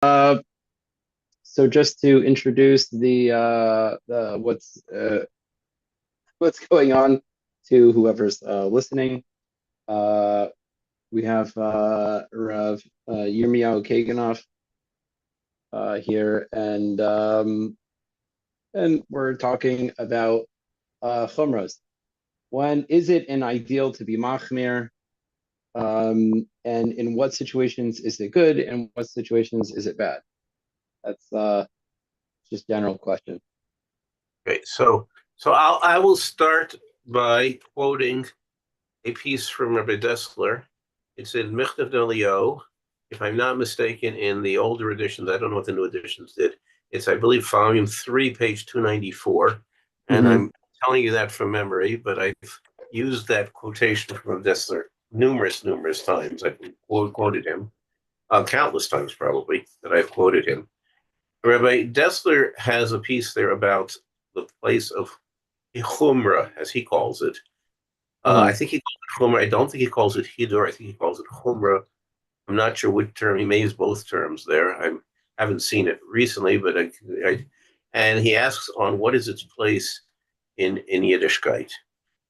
So just to introduce what's going on to whoever's listening. Uh, we have Rav Yirmiyohu Kaganoff here, and we're talking about chumras. When is it an ideal to be machmir? And in what situations is it good, and what situations is it bad? That's just general question. Okay, so I will start by quoting a piece from Rabbi Dessler. It's in Michtav Elio. If I'm not mistaken, in the older editions, I don't know what the new editions did. It's, I believe, volume 3, page 294. And Hmm. I'm telling you that from memory, but I've used that quotation from Dessler numerous times. I've quoted him, countless times probably, that I've quoted him. Rabbi Dessler has a piece there about the place of Chumra, as he calls it. I Uh-huh. think he calls it Chumra. I don't think he calls it Hidur. I think he calls it Chumra. I'm not sure which term. He may use both terms there. I haven't seen it recently, but and he asks on what is its place in Yiddishkeit.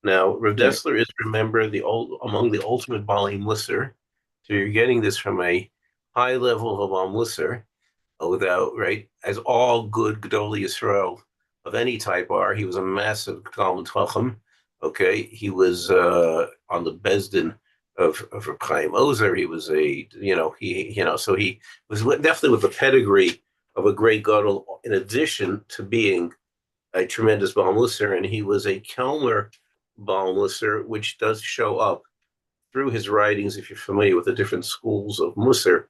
Now, Rav Right. Dessler is, remember, the old among the ultimate Bali Musar. So you're getting this from a high level of Musar, without, right, as all good Gedolei Yisrael of any type are. He was a massive Talmud Chacham. Okay, he was on the Besdin of Reb Chaim Ozer. He was so he was definitely with the pedigree of a great Gadol, in addition to being a tremendous Baal Musar, and he was a Kelmer Baal Musar, which does show up through his writings. If you're familiar with the different schools of Musar,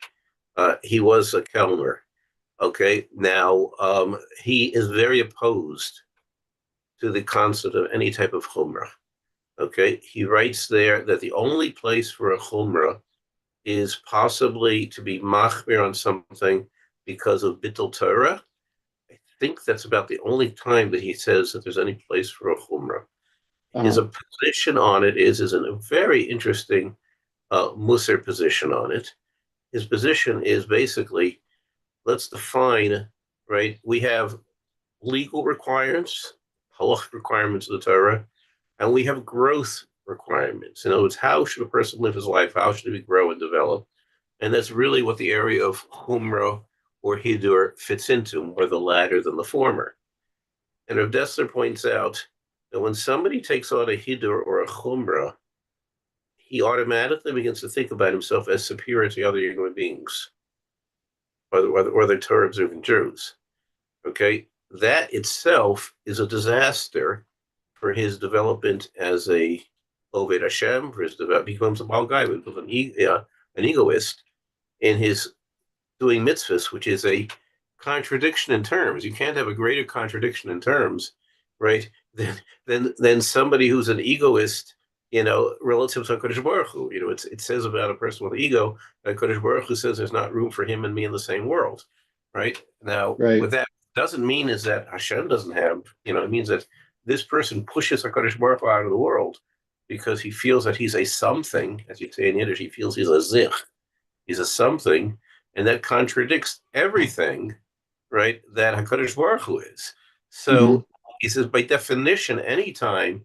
he was a Kelmer. Okay, now he is very opposed to the concept of any type of chumrah. Okay, he writes there that the only place for a chumrah is possibly to be machmir on something because of bittul Torah. I think that's about the only time that he says that there's any place for a chumrah. His Uh-huh. position on it is a very interesting Musar position on it. His position is basically, let's define, right? We have legal requirements, halach requirements of the Torah, and we have growth requirements. In other words, how should a person live his life? How should he grow and develop? And that's really what the area of humra or hidur fits into, more the latter than the former. And Rav Dessler points out that when somebody takes on a hidur or a chumra, he automatically begins to think about himself as superior to other human beings, or the Torah observing Jews. Okay, that itself is a disaster for his development as a Oved Hashem, for his development. He becomes a Baal guy, becomes an egoist in his doing mitzvahs, which is a contradiction in terms. You can't have a greater contradiction in terms, right? Than somebody who's an egoist, relative to Kodesh Baruch Hu. It says about a person with ego that Kodesh Baruch Hu says there's not room for him and me in the same world, right? Now, Right. with that, doesn't mean is that Hashem doesn't have, it means that this person pushes HaKadosh Baruch Hu out of the world because he feels that he's a something, as you say in Yiddish, he feels he's a zich, he's a something, and that contradicts everything, right, that HaKadosh Baruch Hu is. Hmm. So he says, by definition, anytime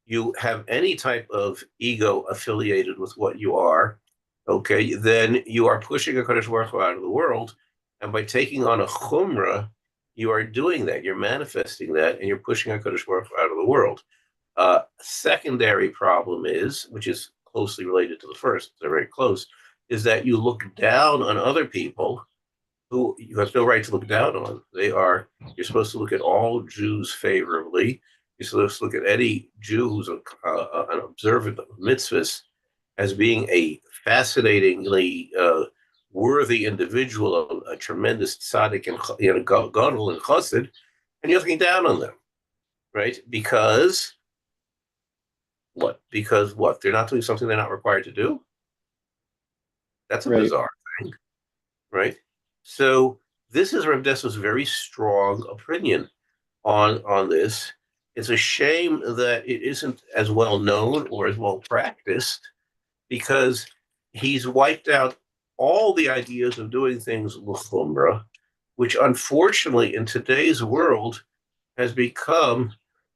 you have any type of ego affiliated with what you are, okay, then you are pushing HaKadosh Baruch Hu out of the world. And by taking on a chumrah, you are doing that. You're manifesting that, and you're pushing HaKadosh Baruch Hu out of the world. Secondary problem is, which is closely related to the first, they're very close, is that you look down on other people who you have no right to look down on. You're supposed to look at all Jews favorably. You're supposed to look at any Jew who's an observant of mitzvahs as being a fascinatingly worthy individual, a tremendous tzaddik and gadol and chassid, and you're looking down on them, right? Because what? Because what? They're not doing something they're not required to do. That's a Right. bizarre thing, right? So this is Rav Dessler's very strong opinion on this. It's a shame that it isn't as well known or as well practiced because he's wiped out all the ideas of doing things l'chumra, which unfortunately in today's world has become,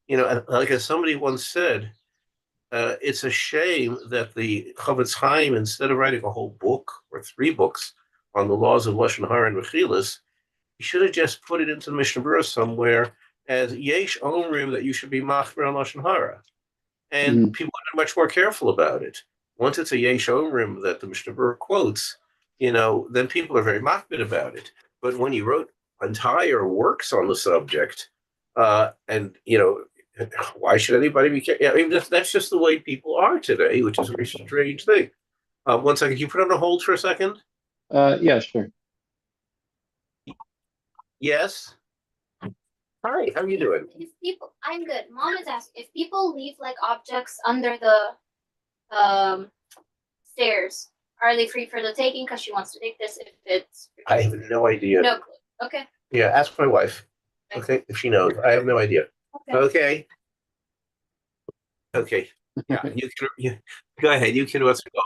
like as somebody once said, it's a shame that the Chavetz Chaim, instead of writing a whole book or 3 books on the laws of Lashon Hara and Rechilas, he should have just put it into the Mishnah Berurah somewhere as Yesh Omrim that you should be machmir on Lashon Hara. And Mhm. people are much more careful about it. Once it's a Yesh Omrim that the Mishnah Berurah quotes, then people are very machmir about it. But when he wrote entire works on the subject, and why should anybody be careful? I mean, that's just the way people are today, which is a very strange thing. One second, can you put on a hold for a second? Yeah, sure. Yes. Hi, how are you doing? I'm good. Mom is asking if people leave like objects under the stairs, are they free for the taking? Because she wants to take this if it's. I have no idea. No clue. Okay. Yeah, ask my wife. Okay, if she knows. I have no idea. Okay. Okay. Yeah, go ahead. You can let's go.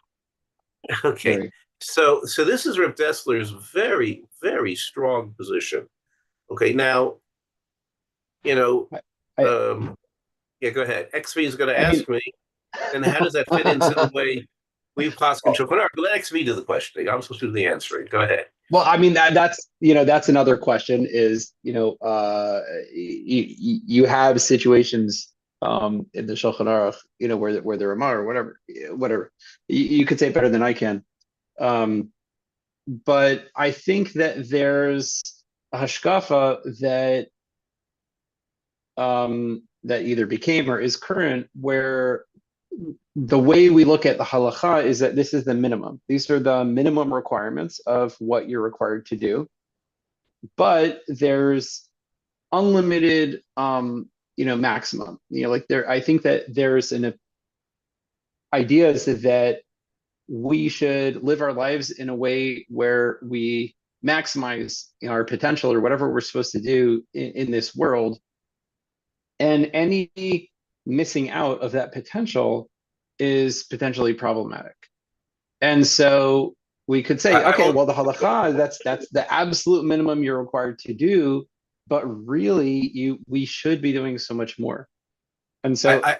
Okay. Sorry. So this is Reb Dessler's very, very strong position. Okay, now, I- yeah, go ahead. XV is going to I mean- ask me, and how does that fit into the way we possibly control? Let XV do the questioning. I'm supposed to do the answering. Go ahead. Well, I mean that's another question is you have situations in the Shulchan Aruch where the Ramah or whatever you could say it better than I can, but I think that there's a hashkafa that either became or is current where the way we look at the halacha is that this is the minimum. These are the minimum requirements of what you're required to do. But there's unlimited, maximum. I think that there's an idea is that we should live our lives in a way where we maximize our potential or whatever we're supposed to do in this world. And any missing out of that potential is potentially problematic. And so we could say, okay, well, the halacha, that's the absolute minimum you're required to do, but really we should be doing so much more. And so if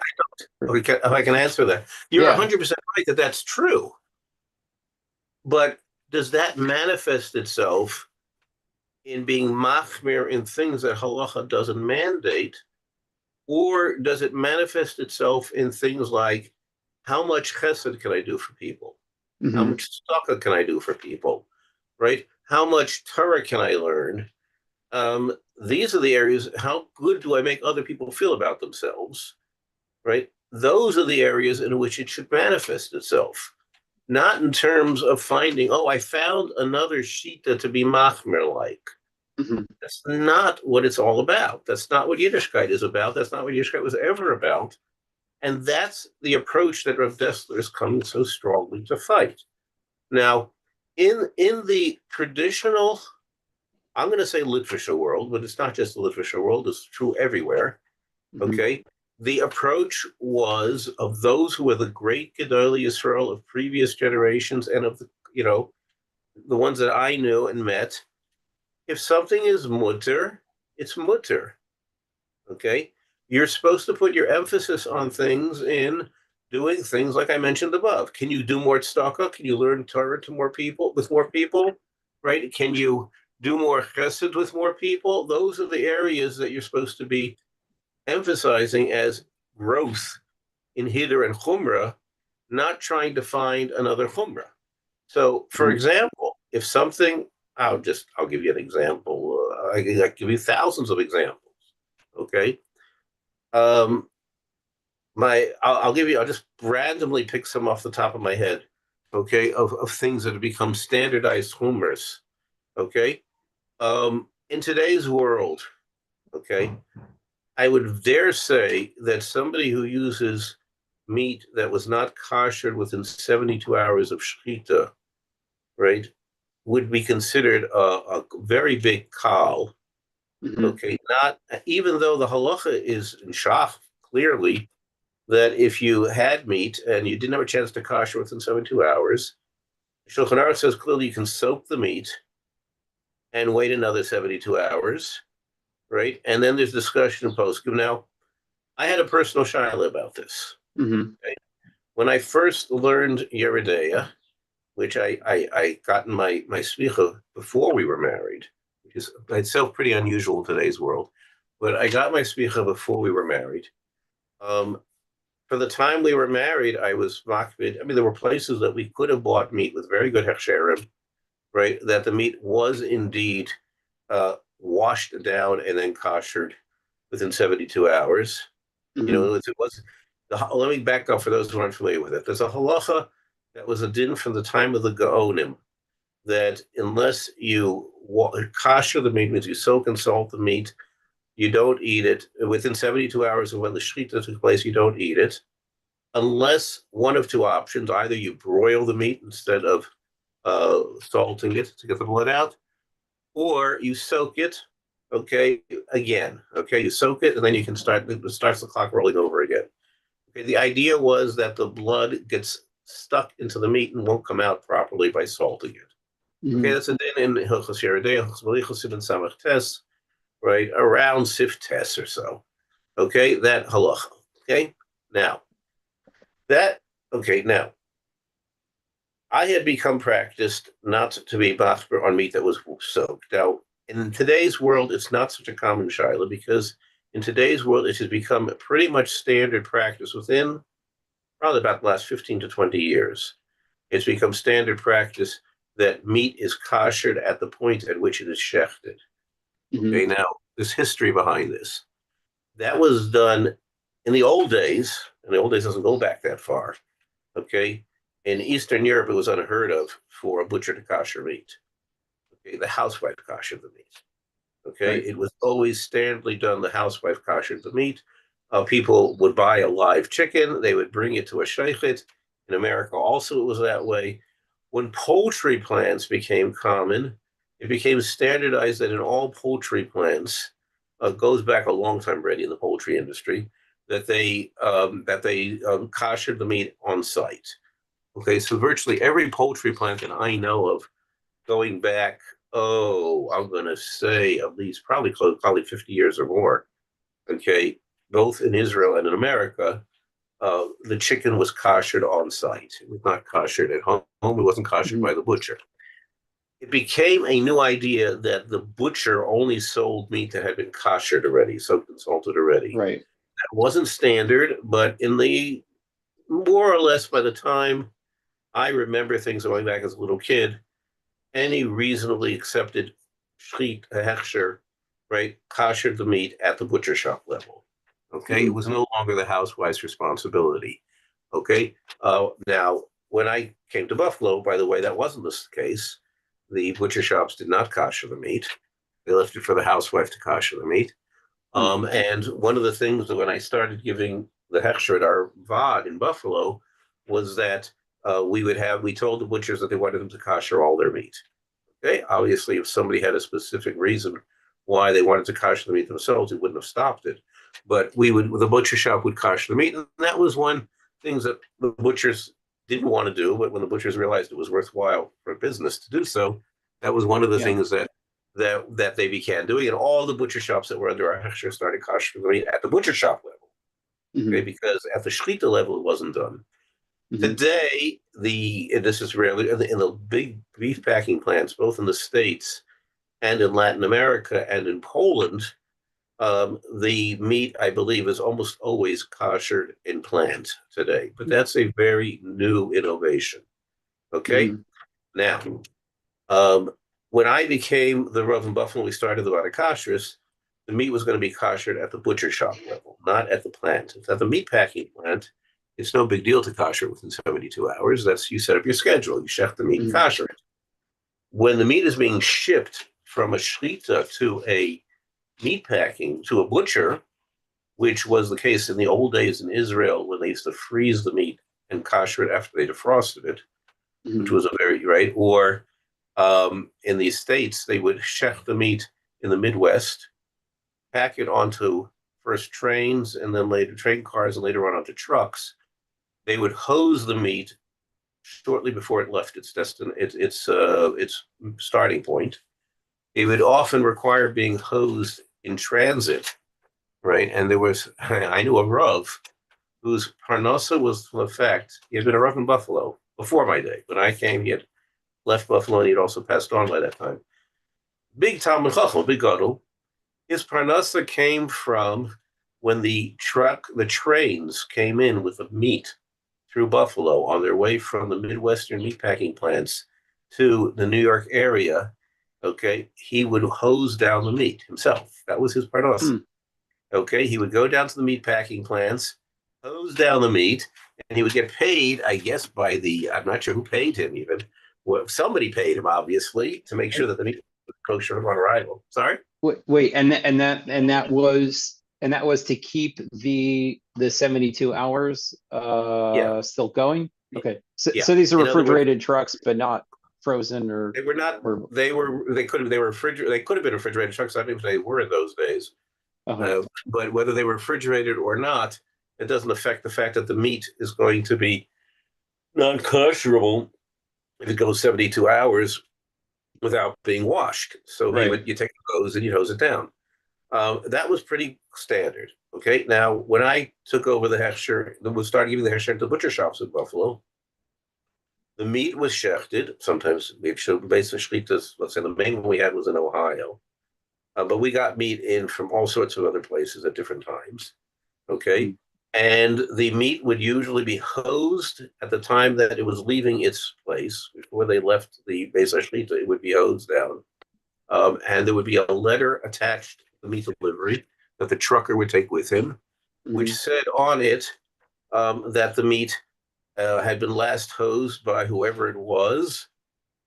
I can answer that, you're 100% right that that's true. But does that manifest itself in being machmir in things that halacha doesn't mandate? Or does it manifest itself in things like how much chesed can I do for people? Mm-hmm. How much tzedakah can I do for people? Right? How much Torah can I learn? These are the areas. How good do I make other people feel about themselves? Right? Those are the areas in which it should manifest itself. Not in terms of finding, I found another shita to be machmir like. Mm-hmm. That's not what it's all about. That's not what Yiddishkeit is about. That's not what Yiddishkeit was ever about. And that's the approach that Rav Dessler is coming so strongly to fight. Now, in the traditional, I'm going to say literature world, but it's not just the literature world, it's true everywhere. Mm-hmm. Okay? The approach was of those who were the great Gedolei Yisrael of previous generations and of the ones that I knew and met. If something is mutter, it's mutter. Okay? You're supposed to put your emphasis on things in doing things like I mentioned above. Can you do more tzedakah? Can you learn Torah with more people? Right? Can you do more chesed with more people? Those are the areas that you're supposed to be emphasizing as growth in Hiddur and Chumrah, not trying to find another Chumrah. So, for example, if something, I'll give you an example. I give you thousands of examples. Okay. I'll just randomly pick some off the top of my head. Okay. Of things that have become standardized Chumras. Okay. In today's world, okay, I would dare say that somebody who uses meat that was not koshered within 72 hours of shechita, right, would be considered a very big kal. Mm-hmm. Okay, not even though the halacha is in shach clearly that if you had meat and you didn't have a chance to kosher within 72 hours, Shulchan Aruch says clearly you can soak the meat and wait another 72 hours, right? And then there's discussion in poskim. Now, I had a personal shaila about this. Mm-hmm. Okay? When I first learned Yeridea, which I got in my smicha before we were married, which is itself pretty unusual in today's world. But I got my smicha before we were married. For the time we were married, I was makbid. I mean, there were places that we could have bought meat with very good hechsherim, right? That the meat was indeed washed down and then koshered within 72 hours. Mm-hmm. You know, it was. Let me back up for those who aren't familiar with it. There's a halacha that was a din from the time of the Gaonim that unless you kosher the meat, means you soak and salt the meat, you don't eat it. Within 72 hours of when the shechita took place, you don't eat it. Unless one of two options, either you broil the meat instead of salting it to get the blood out, or you soak it, okay, again, okay, you soak it, and then you can it starts the clock rolling over again. Okay, the idea was that the blood gets stuck into the meat and won't come out properly by salting it. Mm-hmm. Okay, that's a din in Hilchos Yeridei, Hilchos Melichos Siman Samach Tes, right, around Sif Tes or so. Okay, that halacha. Okay, now, now, I had become practiced not to be machber on meat that was soaked. Now, in today's world, it's not such a common shaila because in today's world, it has become pretty much standard practice within probably about the last 15 to 20 years. It's become standard practice that meat is koshered at the point at which it is shechted. Mm-hmm. Okay, now, there's history behind this. That was done in the old days, and the old days doesn't go back that far, okay? In Eastern Europe, it was unheard of for a butcher to kosher meat. Okay, the housewife koshered the meat. Okay, Right. it was always standardly done. The housewife koshered the meat. People would buy a live chicken. They would bring it to a sheichet. In America, also, it was that way. When poultry plants became common, it became standardized that in all poultry plants, goes back a long time already in the poultry industry, that they koshered the meat on site. Okay, so virtually every poultry plant that I know of, going back, I'm going to say at least probably 50 years or more. Okay, both in Israel and in America, the chicken was koshered on site. It was not koshered at home. It wasn't koshered Mm-hmm. by the butcher. It became a new idea that the butcher only sold meat that had been koshered already, soaked and salted already. Right. That wasn't standard, but in the more or less by the time I remember things going back as a little kid, any reasonably accepted hechsher, right, koshered the meat at the butcher shop level. Okay, Mm-hmm. it was no longer the housewife's responsibility. Okay, now when I came to Buffalo, by the way, that wasn't the case. The butcher shops did not kosher the meat; they left it for the housewife to kosher the meat. And one of the things that when I started giving the hechsher at our VOD in Buffalo was that we told the butchers that they wanted them to kosher all their meat. Okay, obviously, if somebody had a specific reason why they wanted to kosher the meat themselves, it wouldn't have stopped it. But the butcher shop would kosher the meat, and that was one things that the butchers didn't want to do. But when the butchers realized it was worthwhile for business to do so, that was one of the things that they began doing. And all the butcher shops that were under our hechsher started koshering the meat at the butcher shop level. Mm-hmm. Okay, because at the shechita level, it wasn't done. Mm-hmm. Today, this is rarely in the big beef packing plants, both in the States and in Latin America and in Poland, the meat, I believe, is almost always koshered in plant today. But that's a very new innovation. Okay? Mm-hmm. Now, when I became the Rav in Buffalo, we started the Vada Kashrus, the meat was going to be koshered at the butcher shop level, not at the plant. It's at the meat packing plant. It's no big deal to kosher it within 72 hours. You set up your schedule. You shech the meat and kosher it. When the meat is being shipped from a shechita to a meat packing, to a butcher, which was the case in the old days in Israel when they used to freeze the meat and kosher it after they defrosted it, Mm-hmm. which was a very, right? Or in the States, they would shech the meat in the Midwest, pack it onto first trains and then later train cars and later on onto trucks. They would hose the meat shortly before it left its starting point. It would often require being hosed in transit, right? And there was I knew a Rav whose parnasa was to the effect he had been a Rav in Buffalo before my day. When I came, he had left Buffalo and he had also passed on by that time. Big Talmud Chacham, big Gadol. His parnasa came from when the trains came in with the meat through Buffalo on their way from the Midwestern meatpacking plants to the New York area. Okay, he would hose down the meat himself. That was his parnasa. Okay, he would go down to the meatpacking plants, hose down the meat, and he would get paid, I guess, I'm not sure who paid him even. Well, somebody paid him, obviously, to make sure that the meat was kosher on arrival. Sorry? Wait, and that was to keep the 72 hours Yeah. still going? Okay. So Yeah. so these are In other words, refrigerated trucks, but not frozen or they were not. or They could have. They were refrigerated. They could have been refrigerated trucks. I don't even if they were in those days. uh-huh. But whether they were refrigerated or not, it doesn't affect the fact that the meat is going to be non-kosherable if it goes 72 hours without being washed. So Right. you take the hose and you hose it down. That was pretty standard. Okay. Now, when I took over the hechsher, we started giving the hechsher to butcher shops in Buffalo. The meat was shechted. Sometimes we showed based on shlitas. Let's say the main one we had was in Ohio, but we got meat in from all sorts of other places at different times. Okay. And the meat would usually be hosed at the time that it was leaving its place. Before they left the Beis Shlita, it would be hosed down. And there would be a letter attached to the meat delivery that the trucker would take with him, which said on it that the meat had been last hosed by whoever it was,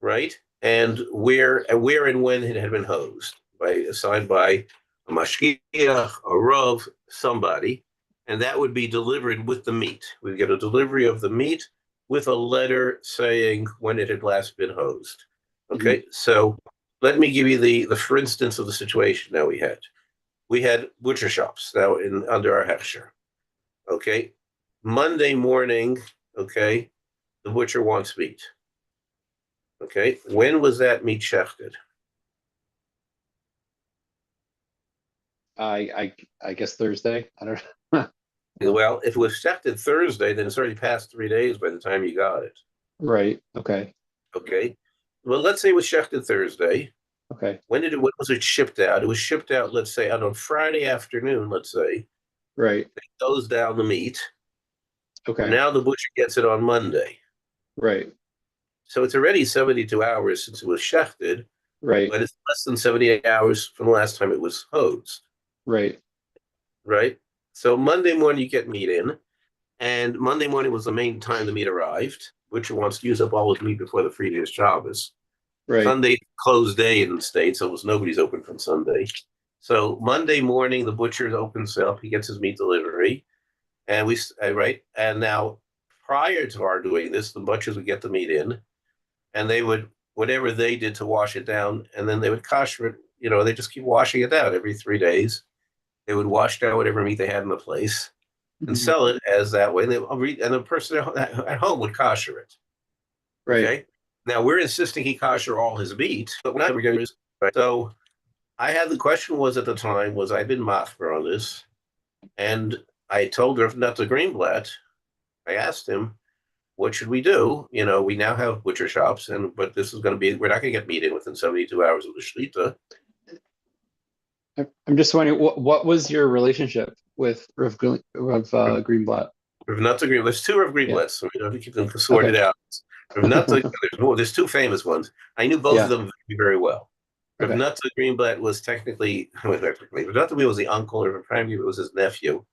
right? And where and when it had been hosed, assigned by a mashgiach, a rav, somebody, and that would be delivered with the meat. We'd get a delivery of the meat with a letter saying when it had last been hosed. Okay, so let me give you the for instance of the situation now we had butcher shops now under our hechsher. Okay, Monday morning, okay, the butcher wants meat. Okay, when was that meat shechted? I guess Thursday. I don't know. Well, if it was shechted Thursday, then it's already past 3 days by the time you got it. Right. Okay. Okay. Well, let's say it was shechted Thursday. Okay. When was it shipped out? It was shipped out, let's say, on Friday afternoon, let's say. Right. It goes down the meat. Okay. Now the butcher gets it on Monday. Right. So it's already 72 hours since it was shechted, Right. but it's less than 78 hours from the last time it was hosed. Right. Right? So Monday morning you get meat in, and Monday morning was the main time the meat arrived. Butcher wants to use up all his meat before the Friday Shabbos. Right. Sunday closed day in the States, so nobody's open from Sunday. So Monday morning the butcher opens up, he gets his meat delivery, and and now prior to our doing this, the butchers would get the meat in, and they would whatever they did to wash it down, and then they would kosher it. They just keep washing it down every 3 days. They would wash down whatever meat they had in the place and sell it as that way. And the person at home would kosher it. Right. Okay. Now we're insisting he kosher all his meat, but we're not going to. Right? So I had the question was at the time was I'd been machmer on this, and I told her not to Greenblatt. I asked him, what should we do? We now have butcher shops, but this is going to be we're not going to get meat in within 72 hours of the shlita. I'm just wondering what was your relationship with Rav Greenblatt? Rav Nata Green. There's two Rav Greenblatts, so we have to keep them sorted out. Rav Nata, there's two famous ones. I knew both of them very well. Rav Nata Greenblatt was technically Rav Nata was the uncle, Rav Ephraim was his nephew.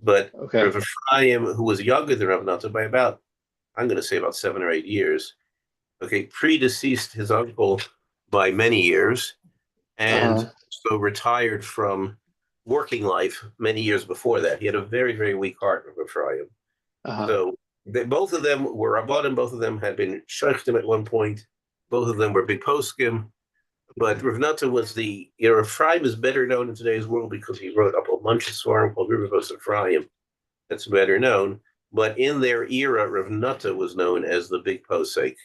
But Rav Ephraim, who was younger than Rav Nata by about, I'm going to say about 7 or 8 years, predeceased his uncle by many years, and so retired from working life many years before that. He had a very, very weak heart, Rav Ephraim. So both of them were Rabbanim, both of them had been sheikhtim at one point, both of them were big poskim, but Rav Nata was Ephraim is better known in today's world because he wrote up a bunch of svarim called Rivavos Ephraim. That's better known. But in their era, Rav Nata was known as the big posek,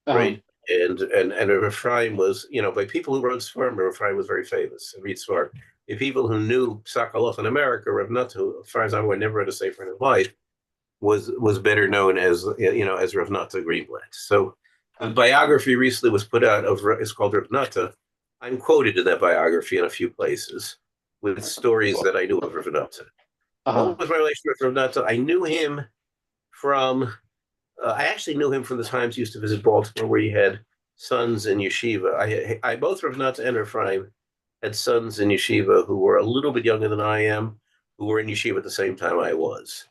Uh-huh. right? And Rav Ephraim was, by people who wrote Svarim, Rav Ephraim was very famous. Read Svarim. The people who knew Psak in America, Rav Nata, who, as far as I know, never read a sefer in his life, was better known as as Rav Nata Greenblatt. So a biography recently was put out it's called Rav Nata. I'm quoted in that biography in a few places with stories that I knew of Rav Nata. Uh-huh. What was my relationship with Rav Nata? I knew him from. I actually knew him from the times he used to visit Baltimore, where he had sons in yeshiva. I both Rav Nata and Ephraim had sons in yeshiva who were a little bit younger than I am, who were in yeshiva at the same time I was.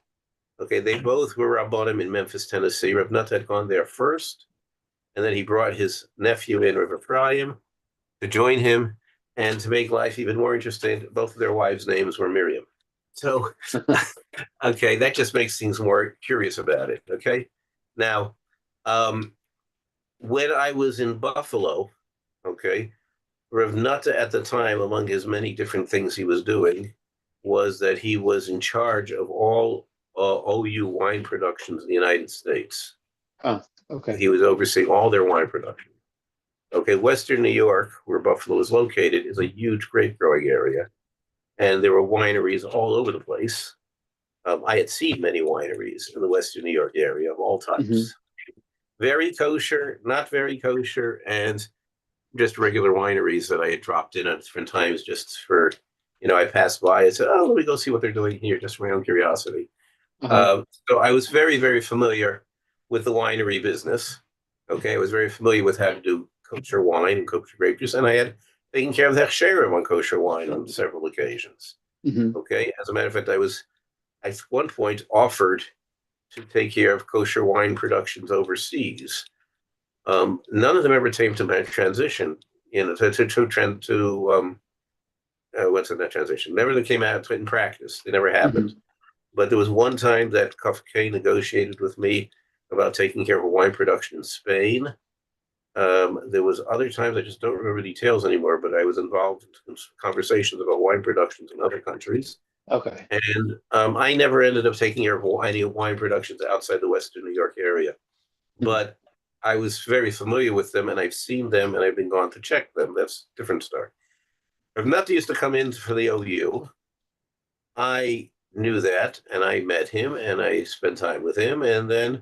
Okay, they both were Rabbanim in Memphis, Tennessee. Rav Nata had gone there first, and then he brought his nephew in, Rav Ephraim, to join him, and to make life even more interesting, both of their wives' names were Miriam. So, okay, that just makes things more curious about it. Okay, now, when I was in Buffalo, okay, Rav Nata at the time, among his many different things he was doing, was that he was in charge of all OU wine productions in the United States. Oh, okay. He was overseeing all their wine production. Okay, Western New York, where Buffalo is located, is a huge grape growing area, and there were wineries all over the place. I had seen many wineries in the Western New York area of all types. Mm-hmm. Very kosher, not very kosher, and just regular wineries that I had dropped in at different times just for, I passed by and said, oh, let me go see what they're doing here, just for my own curiosity. Uh-huh. So I was very, very familiar with the winery business. Okay, I was very familiar with how to do kosher wine and kosher grape juice, and I had taken care of the hechsherim on kosher wine on several occasions. Mm-hmm. Okay, as a matter of fact, I was at one point offered to take care of kosher wine productions overseas. None of them ever came to my transition, what's in that transition? Never came out in practice. It never happened. Mm-hmm. But there was one time that Kafka negotiated with me about taking care of a wine production in Spain. There was other times, I just don't remember details anymore, but I was involved in conversations about wine productions in other countries. Okay. And I never ended up taking care of any wine productions outside the Western New York area. Mm-hmm. But I was very familiar with them, and I've seen them, and I've been gone to check them. That's a different story. Rav Nata used to come in for the OU. I knew that, and I met him, and I spent time with him, and then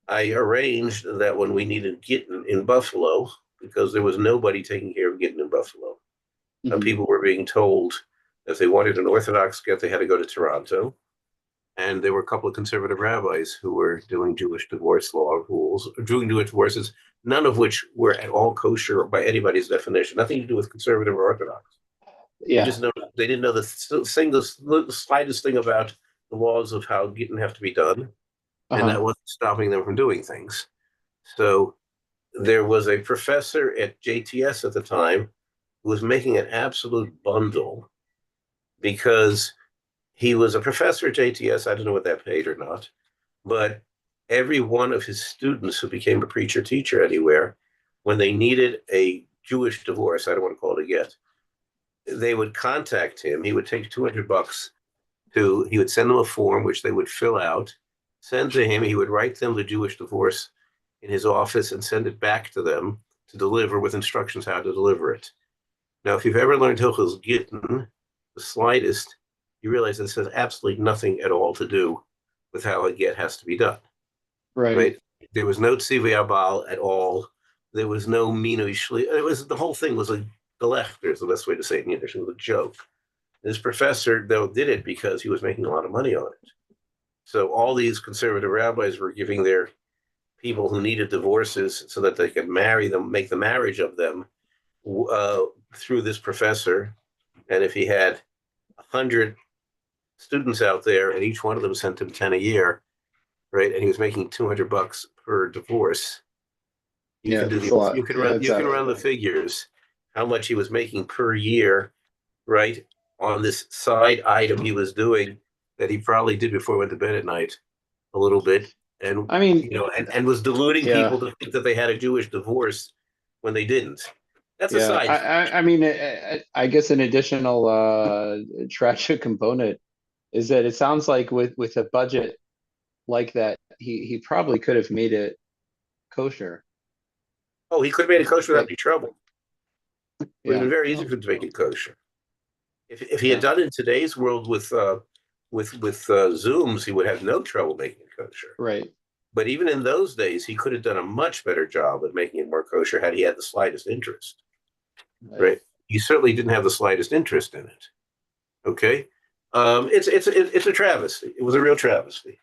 I arranged that when we needed Gittin in Buffalo, because there was nobody taking care of Gittin in Buffalo, Mm-hmm. People were being told if they wanted an Orthodox get, they had to go to Toronto. And there were a couple of conservative rabbis who were doing Jewish divorce law rules, doing Jewish divorces, none of which were at all kosher by anybody's definition, nothing to do with conservative or Orthodox. Yeah. They didn't know the slightest thing about the laws of how Gittin have to be done, and that wasn't stopping them from doing things. So there was a professor at JTS at the time who was making an absolute bundle because he was a professor at JTS. I don't know what that paid or not, but every one of his students who became a preacher teacher anywhere, when they needed a Jewish divorce, I don't want to call it a get, they would contact him. He would take $200 he would send them a form, which they would fill out, send to him. He would write them the Jewish divorce in his office and send it back to them to deliver with instructions how to deliver it. Now, if you've ever learned Hilchos Gittin, the slightest, you realize this has absolutely nothing at all to do with how a get has to be done. Right. There was no tzivui abal at all. There was no minui shli. The whole thing was a gelechter, is the best way to say it in Yiddish. It was a joke. This professor, though, did it because he was making a lot of money on it. So all these conservative rabbis were giving their people who needed divorces so that they could marry them, make the marriage of them through this professor. And if he had 100 students out there and each one of them sent him 10 a year, right, and he was making $200 per divorce, you can run the figures how much he was making per year, right, on this side item he was doing that he probably did before he went to bed at night a little bit. And I mean, and was deluding people to think that they had a Jewish divorce when they didn't. That's a side. I mean, I guess an additional tragic component is that it sounds like with a budget like that, he probably could have made it kosher. Oh, he could have made it kosher without Right. any trouble. It would have Yeah. been very easy for him to make it kosher. If he had Yeah. done it in today's world with Zooms, he would have no trouble making it kosher. Right. But even in those days, he could have done a much better job at making it more kosher had he had the slightest interest. Right? He certainly didn't have the slightest interest in it. Okay, it's a travesty. It was a real travesty.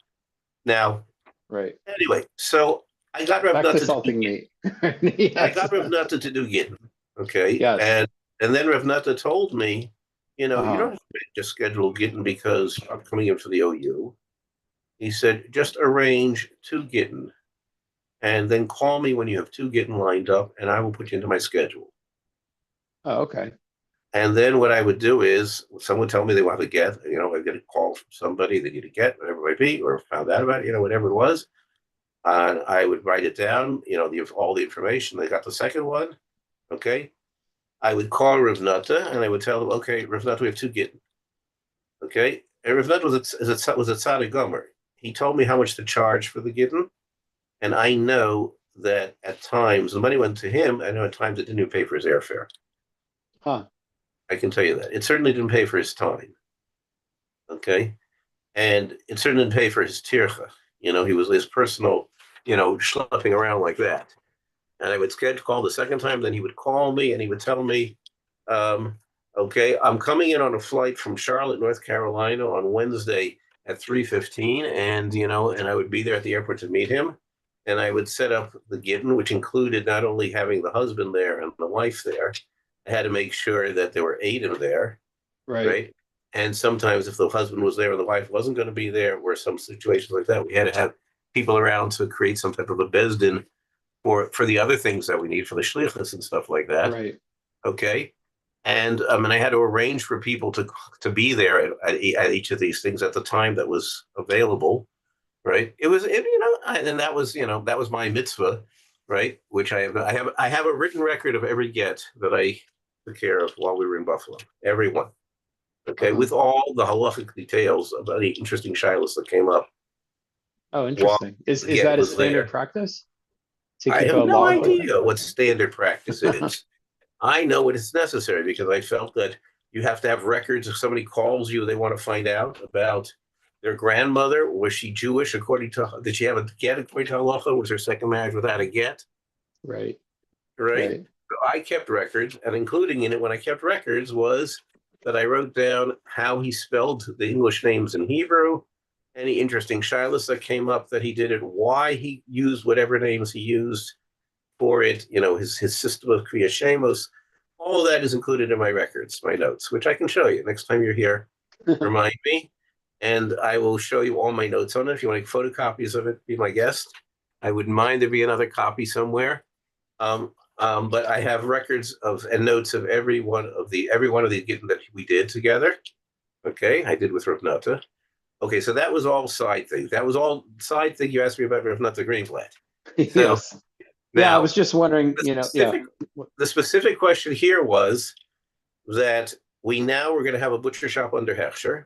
Now, Right. anyway, so I got Rav Back to Nutta to salting do meat. I Yes. got Rav Nutta to do Gittin. Okay, Yes. and then Rav Nutta told me, you don't Uh-huh. have to just schedule Gittin because I'm coming in for the OU. He said, just arrange 2 Gittin and then call me when you have 2 Gittin lined up, and I will put you into my schedule. Oh, okay. And then what I would do is someone would tell me they want to get, I get a call from somebody they need to get, whatever it might be, or found out about it, whatever it was. And I would write it down, all the information. They got the second one. Okay. I would call Rav Nutta and I would tell them, okay, Rav Nutta, we have 2 Gittin. Okay. And Rav Nutta was a tzaddik gomer. He told me how much to charge for the Gittin. And I know that at times the money went to him. I know at times it didn't even pay for his airfare. Huh. I can tell you that. It certainly didn't pay for his time. Okay. And it certainly didn't pay for his tircha. He was his personal, schlepping around like that. And I would call the second time, then he would call me and he would tell me, okay, I'm coming in on a flight from Charlotte, North Carolina on Wednesday at 3:15. And, and I would be there at the airport to meet him. And I would set up the Gittin, which included not only having the husband there and the wife there, I had to make sure that there were 8 of there, right? And sometimes if the husband was there and the wife wasn't going to be there, or some situations like that, we had to have people around to create some type of a bezdin for the other things that we need for the shlichus and stuff like that. Right. Okay. And I had to arrange for people to be there at each of these things at the time that was available. Right. And that was my mitzvah, right? Which I have a written record of every get that I took care of while we were in Buffalo. Every one. Okay, with all the halachic details of any interesting shilas that came up. Oh, interesting. Is that a standard practice? I have no idea what standard practice is. I know what is necessary because I felt that you have to have records. If somebody calls you, they want to find out about their grandmother. Was she Jewish? Did she have a get according to halacha? Was her second marriage without a get? Right. So I kept records, and including in it when I kept records was that I wrote down how he spelled the English names in Hebrew, any interesting shilas that came up that he did it, why he used whatever names he used for it, his system of Kriya Shemos. All of that is included in my records, my notes, which I can show you next time you're here. Remind me, and I will show you all my notes on it. If you want to make photocopies of it, be my guest. I wouldn't mind there be another copy somewhere. But I have records and notes of every one of the Gittin that we did together. Okay, I did with Rav Nutta. Okay, so that was all side thing. That was all side thing. You asked me about Rav Nutta Greenblatt. Yes. Now, I was just wondering, the specific question here was that we now we're going to have a butcher shop under Hechsher.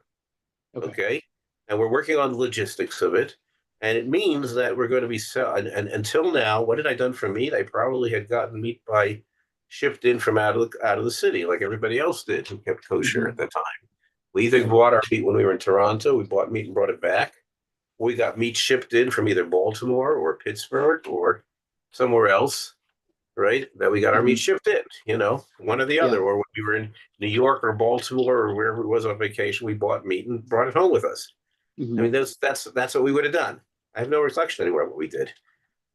Okay. And we're working on the logistics of it. And it means that we're going to be selling. And until now, what had I done for meat? I probably had gotten meat shipped in from out of the city, like everybody else did who kept kosher at the time. We either bought our meat when we were in Toronto, we bought meat and brought it back. We got meat shipped in from either Baltimore or Pittsburgh or somewhere else, right? That we got our meat shipped in, one or the other. Or when we were in New York or Baltimore or wherever it was on vacation, we bought meat and brought it home with us. I mean, that's what we would have done. I have no reflection anywhere what we did.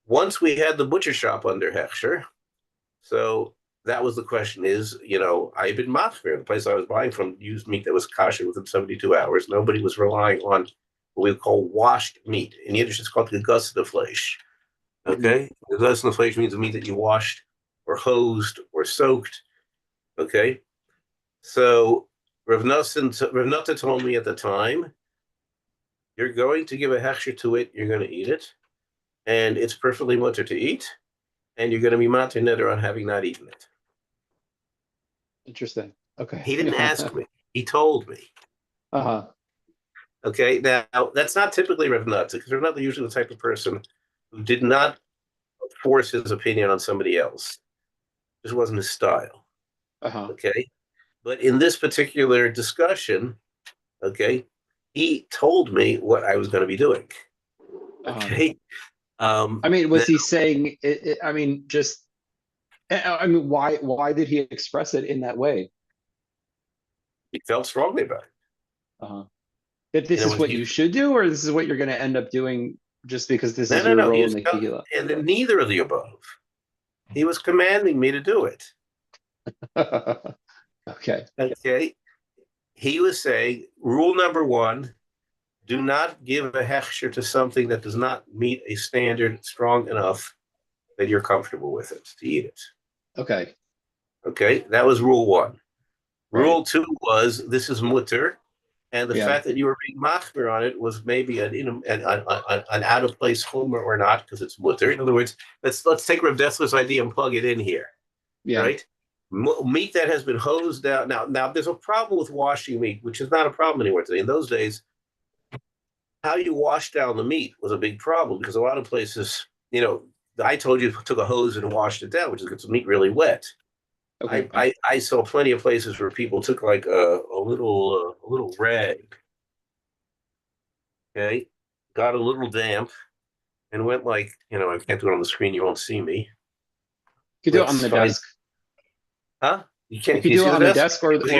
Once we had the butcher shop under Hechsher, so that was the question is, I've been machmir. The place I was buying from used meat that was kosher within 72 hours. Nobody was relying on what we call washed meat. In Yiddish, it's called gegossene fleisch. Okay? Gegossene fleisch means the meat that you washed or hosed or soaked. Okay? So Rav Nutta told me at the time, you're going to give a hechsher to it, you're going to eat it, and it's perfectly mutter to eat, and you're going to be matir neder on having not eaten it. Interesting. Okay. He didn't ask me. He told me. Uh-huh. Okay, now that's not typically Rav Nutz, because Rav Nutz is usually the type of person who did not force his opinion on somebody else. This wasn't his style. Uh-huh. Okay, but in this particular discussion, okay, he told me what I was going to be doing. Uh-huh. Okay, I mean, now, was he saying I mean, just I mean, why did he express it in that way? he felt strongly about it. Uh-huh. That this is When what you should do, or this is what you're going to end up doing just because this is your no, he role in was, the Kehillah? and then neither of the above. He was commanding me to do it. Okay. Okay, he was saying rule number one: do not give a hechsher to something that does not meet a standard strong enough that you're comfortable with it to eat it. Okay. Okay, that was rule one. Right. Rule two was this is mutter, and the Yeah. fact that you were being machmir on it was maybe an out of place homer or not because it's mutter. In other words, let's take Reb Dessler's idea and plug it in here, Yeah. right? Meat that has been hosed out. Now there's a problem with washing meat, which is not a problem anymore today. In those days, how you wash down the meat was a big problem because a lot of places, I told you took a hose and washed it down, which gets the meat really wet. Okay. I saw plenty of places where people took like a little rag, okay, got a little damp, and went like, I can't do it on the screen, you won't see me. You could do it on Let's the find, desk. huh? You You can't, could can you do it see the on the desk? desk You can see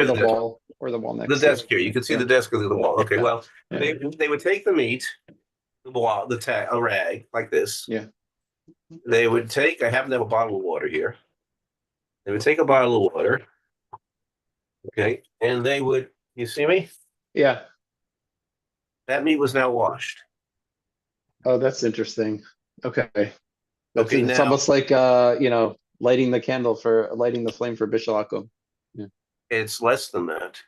or the wall the next to desk it. here. You can see Yeah. the desk of the wall. Okay, well, Yeah. they would take the meat, a rag like this. Yeah. They would take, I happen to have a bottle of water here. They would take a bottle of water, okay, and they would, you see me? Yeah. That meat was now washed. Oh, that's interesting. Okay. Okay, It's now almost like lighting the flame for Bishul Akum. Yeah. it's less than that,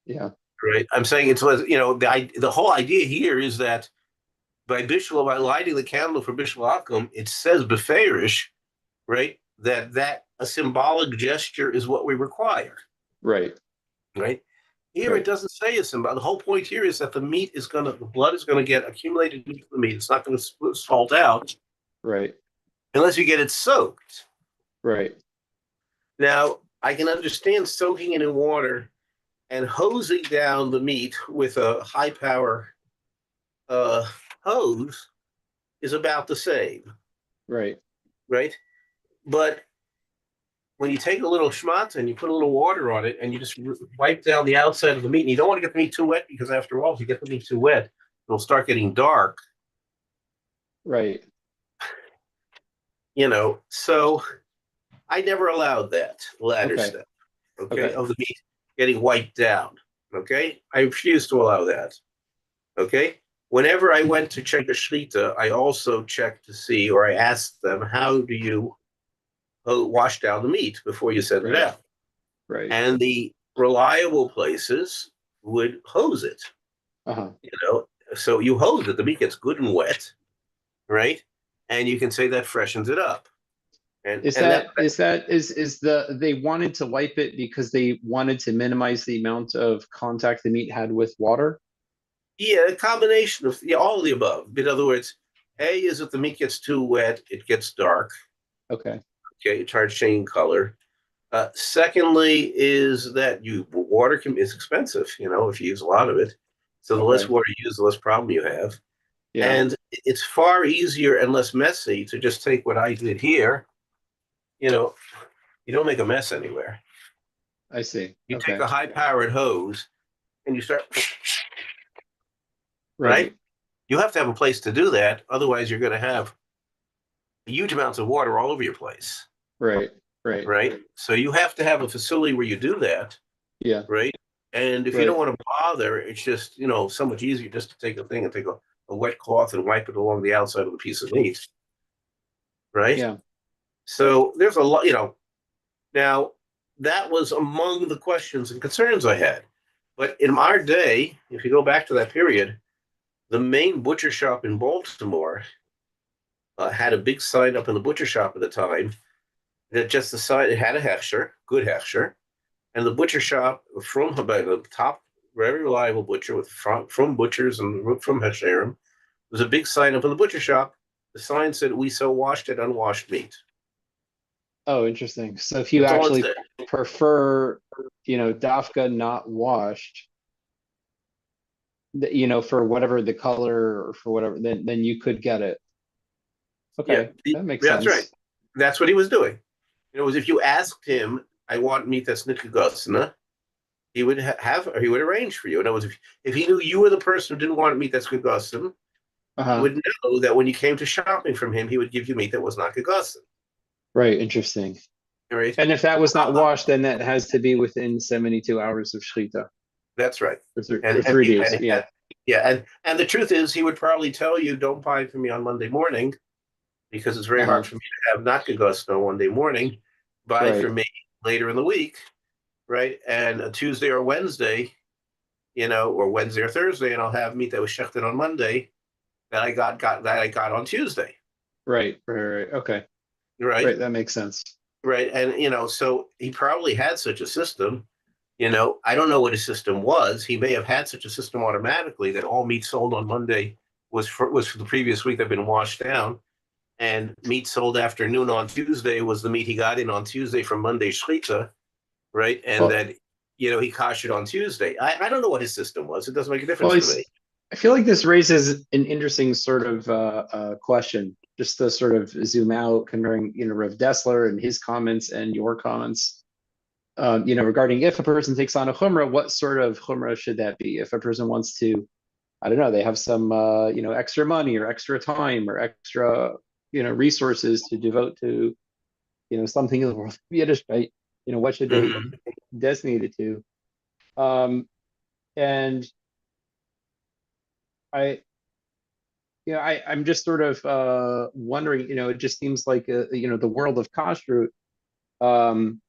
Yeah. right? I'm saying it's less, the whole idea here is that by lighting the candle for Bishul Akum, it says beferish, right? That a symbolic gesture is what we require, Right. right? Here it Right. doesn't say a symbol. The whole point here is that the blood is gonna get accumulated into the meat. It's not gonna salt out Right. unless you get it soaked. Right. Now, I can understand soaking it in water and hosing down the meat with a high power uh, hose is about the same, Right. right? But when you take a little schmatz and you put a little water on it and you just wipe down the outside of the meat, and you don't want to get the meat too wet because after all, if you get the meat too wet, it'll start getting dark, Right. So I never allowed that latter Okay. step, okay, Okay. of the meat getting wiped down, okay? I refuse to allow that, okay? Whenever I went to check a shechita, I also checked to see, or I asked them, how do you wash down the meat before you send it Right. out? Right. And the reliable places would hose it, Uh-huh. So you hose it, the meat gets good and wet, right? And you can say that freshens it up. And Is and that they wanted to wipe it because they wanted to minimize the amount of contact the meat had with water? Yeah, a combination of all of the above. In other words, A is if the meat gets too wet, it gets dark. Okay. Okay, it starts changing color. Secondly, is that water is expensive. If you use a lot of it, so the less Okay. water you use, the less problem you have. Yeah. And it's far easier and less messy to just take what I did here. You don't make a mess anywhere. I see. You take Okay. a high-powered hose and you start, right? Right. You have to have a place to do that. Otherwise, you're going to have huge amounts of water all over your place, Right. Right. right? So you have to have a facility where you do that, Yeah. right? And if you don't Right. want to bother, it's just, so much easier just to take a thing and take a wet cloth and wipe it along the outside of the piece of meat, right? Yeah. So there's a lot, Now, that was among the questions and concerns I had. But in our day, if you go back to that period, the main butcher shop in Baltimore had a big sign up in the butcher shop at the time that just the sign, it had a hechsher, good hechsher, and the butcher shop from the top very reliable butcher from butchers and from Hasherim. There's a big sign up in the butcher shop. The sign said, "We sell washed and unwashed meat." Oh, interesting. So if you That's all it actually said. prefer, dafka not washed, for whatever the color or for whatever, then you could get it. Yeah, Okay, that makes that's right. sense. That's what he was doing. Was if you asked him, "I want meat that's nitgegosna," he would he would arrange for you. In other words, if he knew you were the person who didn't want meat that's gegosn, he Uh-huh. would know that when you came to shopping from him, he would give you meat that was not gegosn. Right, interesting. Right? And if that was not washed, then that has to be within 72 hours of shechita, That's right. or 3 days. Yeah. Yeah, and the truth is, he would probably tell you, "Don't buy from me on Monday morning, because it's very hard Uh-huh. for me to have not gegosn on Monday morning. Buy Right. from me later in the week, right? And a Tuesday or Wednesday, or Wednesday or Thursday, and I'll have meat that was shechted on Monday that I got on Tuesday." Right. Right. Okay. Right. Right. That makes sense. Right. And so he probably had such a system. I don't know what his system was. He may have had such a system automatically that all meat sold on Monday was for the previous week that had been washed down, and meat sold afternoon on Tuesday was the meat he got in on Tuesday from Monday shchita, right? And Well, that he koshered on Tuesday. I don't know what his system was. It doesn't make a well, difference to me. I feel like this raises an interesting sort of question, just to sort of zoom out, comparing, Rev Dessler and his comments and your comments, regarding if a person takes on a chumrah, what sort of chumrah should that be? If a person wants to, I don't know, they have some, extra money or extra time or extra, resources to devote to, something in the world of Yiddishkeit, what should they Mhm. designate it to? And I, I'm just sort of wondering, it just seems like, the world of kashrut, um,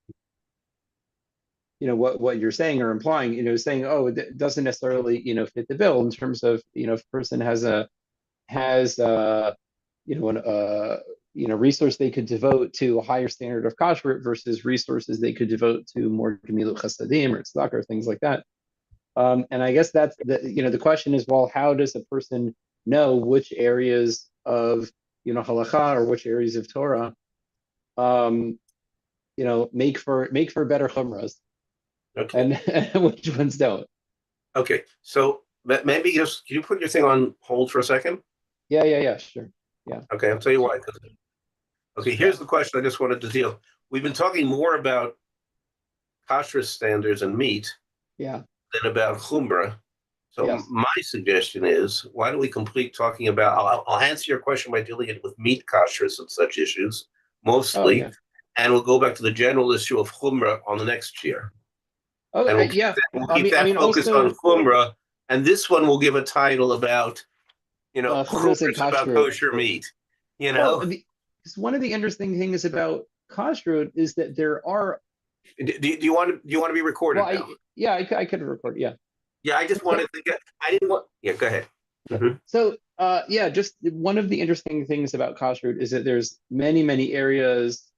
what you're saying or implying, saying, oh, it doesn't necessarily, fit the bill in terms of, if a person has an resource they could devote to a higher standard of kashrut versus resources they could devote to more gemilut chasadim or tzedakah or things like that. And I guess that's the question is, well, how does a person know which areas of, halakha, or which areas of Torah, um, make for better chumras, Okay. and which ones don't? Okay. So maybe just can you put your thing on hold for a second? Yeah, sure. Yeah, Okay, I'll tell you why. Okay, yeah, here's the question I just wanted to deal. We've been talking more about kashrus standards and meat yeah, than about chumrah. So yes. my suggestion is, why don't we complete talking about? I'll answer your question by dealing it with meat kashrus and such issues Oh, mostly, yeah. and we'll go back to the general issue of chumrah on the next year, Oh, and yeah. we'll I keep mean, I that mean, focus on also, chumrah, and this one will give a title about chumras and chumras about kashrut. kosher meat. You Well, know, 'cause one of the interesting things about kashrut is that there are, do you want to be well, recorded now? I could record, yeah. Yeah, I just So, wanted to get. I didn't want. Yeah, go ahead. Mm-hmm. so, yeah, just one of the interesting things about kashrut is that there's many, many areas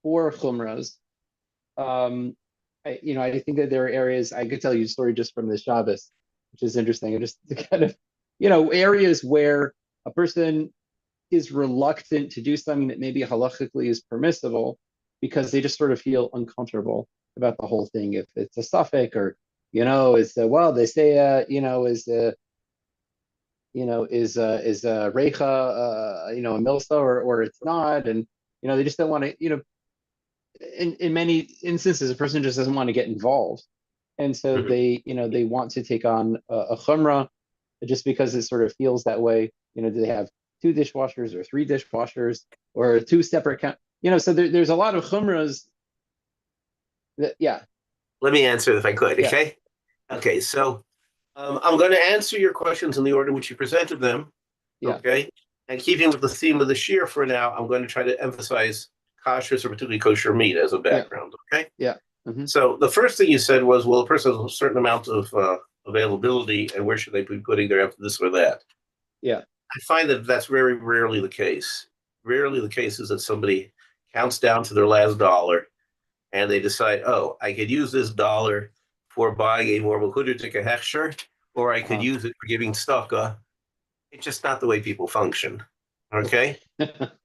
for chumras. I think that there are areas, I could tell you a story just from the Shabbos, which is interesting. And just kind of, areas where a person is reluctant to do something that maybe halachically is permissible because they just sort of feel uncomfortable about the whole thing. If it's a suffix, or, it's well, they say, is recha, a milsa, or it's not. And, they just don't want to, in many instances, a person just doesn't want to get involved. And so Mm-hmm. they want to take on a chumrah just because it sort of feels that way. Do they have two dishwashers or three dishwashers or two separate so there's a lot of chumras that, yeah, Let me answer if I could. yeah, Okay. Okay. So I'm going to answer your questions in the order in which you presented them. yeah, Okay. And keeping with the theme of the year for now, I'm going to try to emphasize kashrus, or particularly kosher meat, as a yeah, background. Okay. yeah. Mm-hmm. So the first thing you said was, well, a person has a certain amount of availability, and where should they be putting their after this or that? Yeah. I find that that's very rarely the case. Rarely the case is that somebody counts down to their last dollar and they decide, oh, I could use this dollar for buying a more Mechudik hechsher, or I could Uh-huh. use it for giving tzedakah. It's just not the way people function. Okay?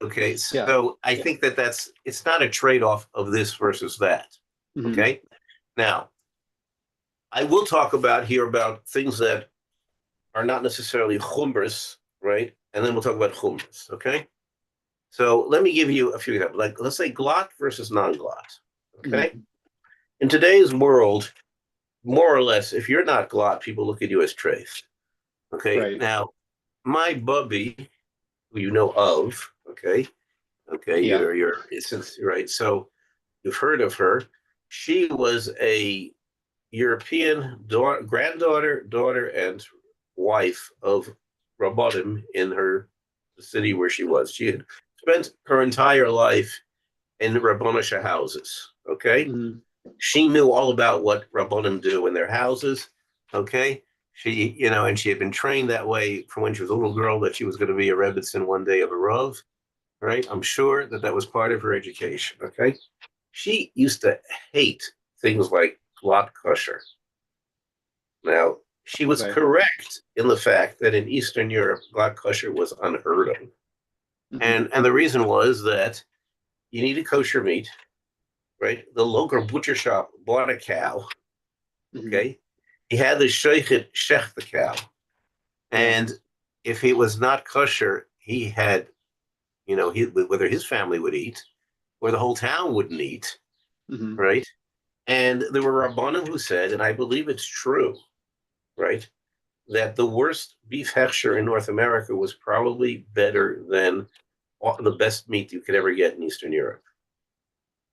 Okay, Yeah. so I think it's not a trade-off of this versus that. Mhm. Okay? Now, I will talk about things that are not necessarily chumras, right? And then we'll talk about chumras, okay? So let me give you a few examples. Like, let's say glot versus non-glot, okay? Mhm. In today's world, more or less, if you're not glot, people look at you as treif, okay? Right. Now, my bubby, who you know of, okay? Okay, Yeah. since right. So you've heard of her. She was a European granddaughter, daughter, and wife of Rabbanim in the city where she was. She had spent her entire life in Rabbanish houses. Okay, Mhm. she knew all about what Rabbanim do in their houses. Okay, and she had been trained that way from when she was a little girl that she was going to be a Rebbitzin one day of a Rav. Right, I'm sure that was part of her education. Okay, she used to hate things like lot kosher. Now, she was Okay. correct in the fact that in Eastern Europe, lot kosher was unheard of. Mhm. And the reason was that you needed kosher meat, right? The local butcher shop bought a cow, Mhm. okay? He had the sheikhet shech the cow. Yeah. And if it was not kosher, he had, whether his family would eat or the whole town wouldn't eat, Mhm. right? And there were Rabbanim who said, and I believe it's true, right, that the worst beef hechsher in North America was probably better than the best meat you could ever get in Eastern Europe.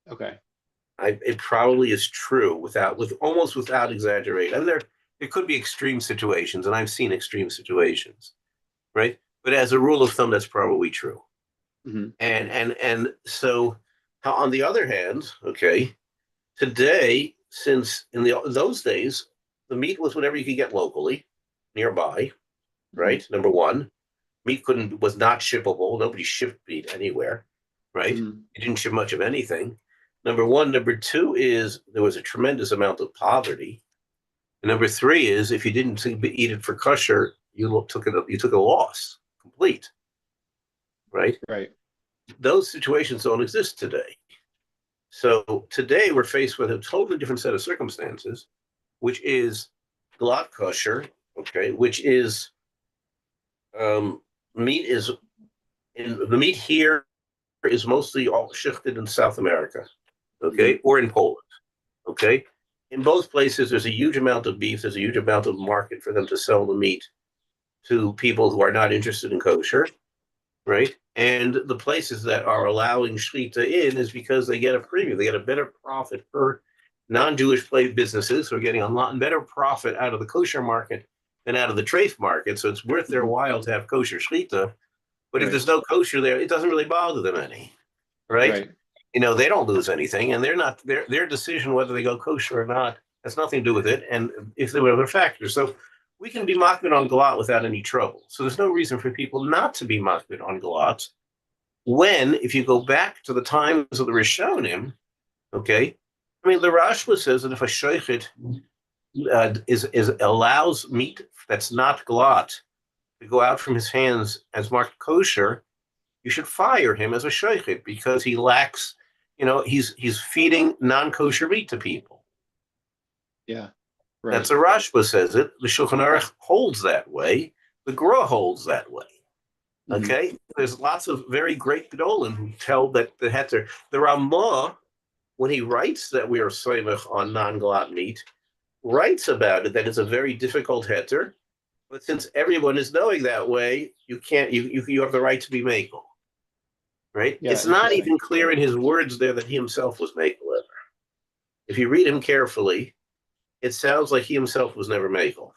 Okay. It probably is true almost without exaggeration. I mean, there could be extreme situations, and I've seen extreme situations, right? But as a rule of thumb, that's probably true. Mhm. And so, on the other hand, okay, today, since in those days, the meat was whatever you could get locally, nearby, right? Number one, meat was not shippable. Nobody shipped meat anywhere, right? Mhm. You didn't ship much of anything. Number one. Number two is there was a tremendous amount of poverty. And number three is if you didn't eat it for kosher, you took a loss, complete, right? Right. Those situations don't exist today. So today we're faced with a totally different set of circumstances, which is glot kosher, okay, which is meat is the meat here is mostly all shifted in South America, okay, Mhm. or in Poland, okay. In both places, there's a huge amount of beef. There's a huge amount of market for them to sell the meat to people who are not interested in kosher, right? And the places that are allowing shechita in is because they get a premium. They get a better profit per non-Jewish play businesses who are getting a lot better profit out of the kosher market than out of the treif market. So it's worth their Mhm. while to have kosher shechita. But if Right. there's no kosher there, it doesn't really bother them any, right? Right. They don't lose anything, and they're not their decision whether they go kosher or not has nothing to do with it. And if there were other factors, so we can be makbid on galat without any trouble. So there's no reason for people not to be makbid on galat. When, if you go back to the times of the Rishonim, okay, I mean the Rashba says that if a sheichet is allows meat that's not galat to go out from his hands as marked kosher, you should fire him as a sheichet because he lacks, he's feeding non-kosher meat to people. Yeah. That's Right. a Rashba says it. The Shulchan Aruch holds that way. The Gra holds that way. Mhm. Okay, there's lots of very great gedolim who tell that the heter. The Ramah, when he writes that we are soimach on non-galat meat, writes about it that it's a very difficult heter. But since everyone is knowing that way, you can't. You have the right to be makel. Right? Yeah. It's not Interesting. even clear in his words there that he himself was makel ever. If you read him carefully, it sounds like he himself was never makel.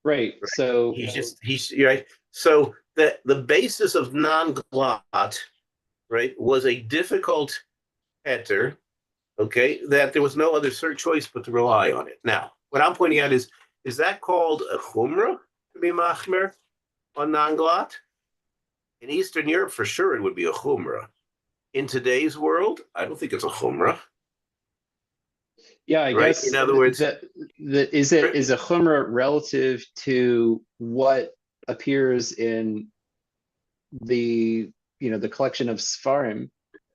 Right. Right? So. He's right. So the basis of non-glot, right, was a difficult heter, okay, that there was no other choice but to rely on it. Now, what I'm pointing out is that called a chumrah to be machmer on non-glot? In Eastern Europe, for sure, it would be a chumrah. In today's world, I don't think it's a chumrah. Yeah, I right? In guess other words, is a chumrah relative to what appears in the the collection of Sfarim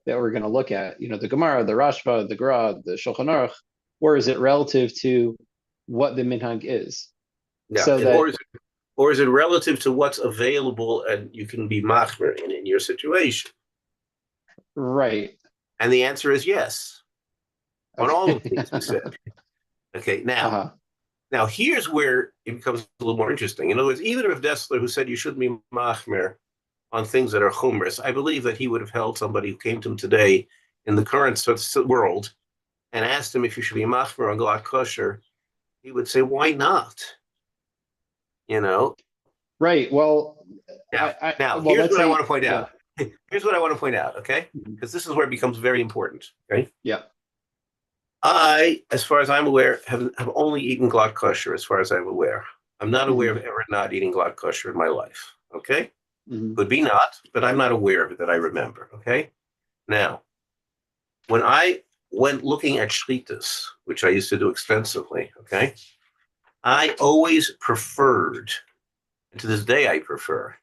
that we're going to look at, the Gemara, the Rashba, the Gra, the Shulchan Aruch, or is it relative to what the minhag is? yeah, So that or is it relative to what's available and you can be machmer in your situation? right. And the answer is yes on all of the Okay. things we said. Okay, now Uh-huh. now here's where it becomes a little more interesting. In other words, even if Dessler, who said you shouldn't be machmer on things that are chumrous, I believe that he would have held somebody who came to him today in the current world and asked him if you should be machmer on glatt kosher. He would say, "Why not?" You know. Right. Well, Now, well, here's let's what I want say, to point yeah. out. Here's what I want to point out, okay? Mhm. Because this is where it becomes very important, okay? Yeah. I, as far as I'm aware, have only eaten glatt kosher as far as I'm aware. I'm not aware Mhm. of ever not eating glatt kosher in my life, okay? Mhm. Could be not, but I'm not aware of it that I remember, okay? Now, when I went looking at shlitas, which I used to do extensively, okay, I always preferred, and to this day I prefer,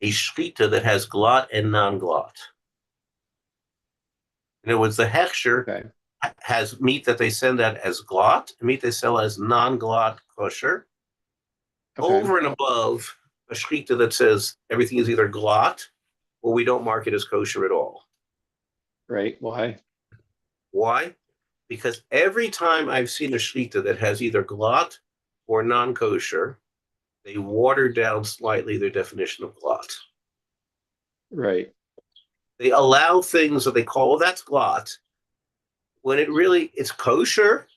a shlita that has glatt and non-glatt. In other words, the hechsher Okay. has meat that they send out as glatt, meat they sell as non-glatt kosher, Okay. over and above a shechita that says everything is either glatt or we don't mark it as kosher at all. Right. Why? Why? Because every time I've seen a shechita that has either glatt or non-kosher, they water down slightly their definition of glatt. Right. They allow things that they call, oh, that's glatt, when it really, it's kosher.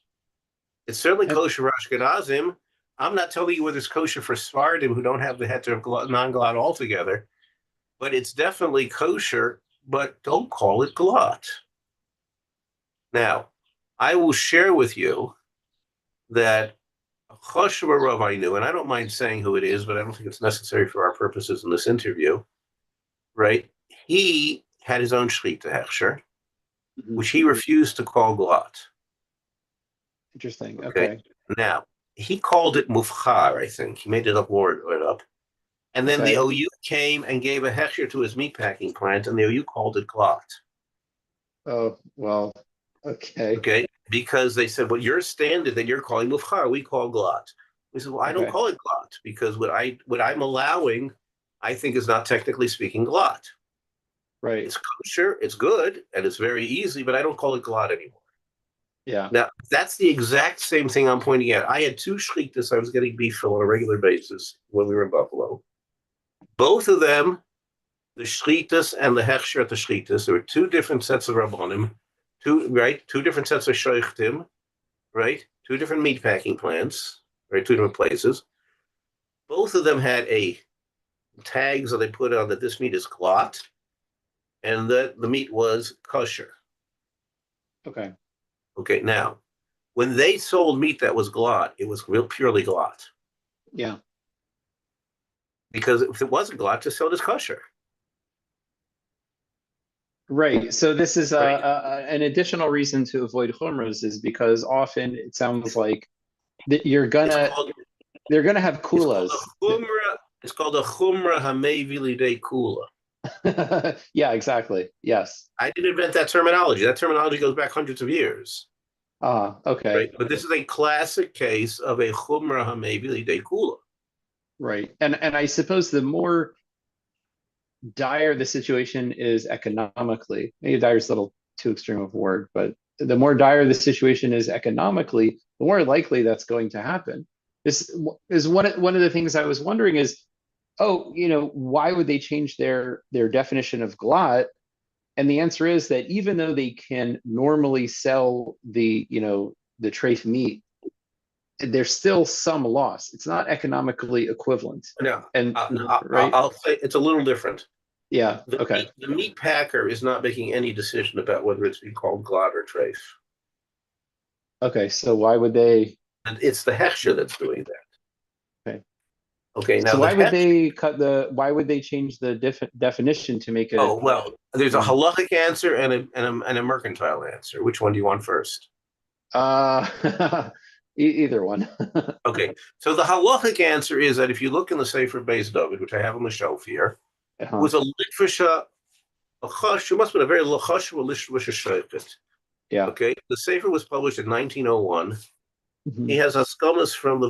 It's certainly And, kosher for Ashkenazim. I'm not telling you whether it's kosher for Sephardim who don't have the heter of non-glatt altogether, but it's definitely kosher, but don't call it glatt. Now, I will share with you that a Choshev Rav I knew, and I don't mind saying who it is, but I don't think it's necessary for our purposes in this interview, right? He had his own Shlita Hechsher, mhm. which he refused to call glatt. Interesting. Okay. Okay. Now, he called it mufchar, I think. He made it up, word it up. And then the Okay. OU came and gave a hechsher to his meatpacking plant, and the OU called it glatt. Oh, well, okay. Okay. Because they said, well, your standard that you're calling mufchar, we call glatt. We said, well, I don't Okay. call it glatt because what I'm allowing, I think is not technically speaking glatt. Right. It's kosher, it's good, and it's very easy, but I don't call it glatt anymore. Yeah. Now, that's the exact same thing I'm pointing out. I had two shlitas I was getting beef from on a regular basis when we were in Buffalo. Both of them, the shlitas and the hechsher at the shlitas, there were two different sets of rabbonim, two different sets of shoichtim, right? Two different meat packing plants, right? Two different places. Both of them had a tags that they put on that this meat is glatt and that the meat was kosher. Okay. Okay, now, when they sold meat that was glatt, it was real purely glatt. Yeah. Because if it wasn't glatt, just sell it as kosher. Right. So this is Right. an additional reason to avoid chumras is because often it sounds like that It's called they're gonna have it's called kulas. a chumra. It's called a chumra hamei de kula. Yeah, exactly. Yes. I didn't invent that terminology. That terminology goes back hundreds of years. Okay. Right. But this is a classic case of a chumra hamei de kula. Right. And I suppose the more dire the situation is economically, maybe dire is a little too extreme of a word, but the more dire the situation is economically, the more likely that's going to happen. This is one of the things I was wondering is, oh, why would they change their definition of glatt? And the answer is that even though they can normally sell the treif meat, there's still some loss. It's not economically equivalent. No, And right? I'll say it's a little different. Yeah. Okay. The meat packer is not making any decision about whether it's being called glatt or treif. Okay. So why would they? And it's the hechsher that's doing that. Okay. Okay, now So the why would hechsher. they why would they change the definition to make it? Oh well, there's a Yeah. halachic answer and a mercantile answer. Which one do you want first? Either one. Okay, so the halachic answer is that if you look in the Sefer Beis David, which I have on the shelf here, it Uh-huh. was a litfisha, a chash, it must have been a very chash litfisha shaykhit. Yeah. Okay, the Sefer was published in 1901. Mhm. He has haskamas from the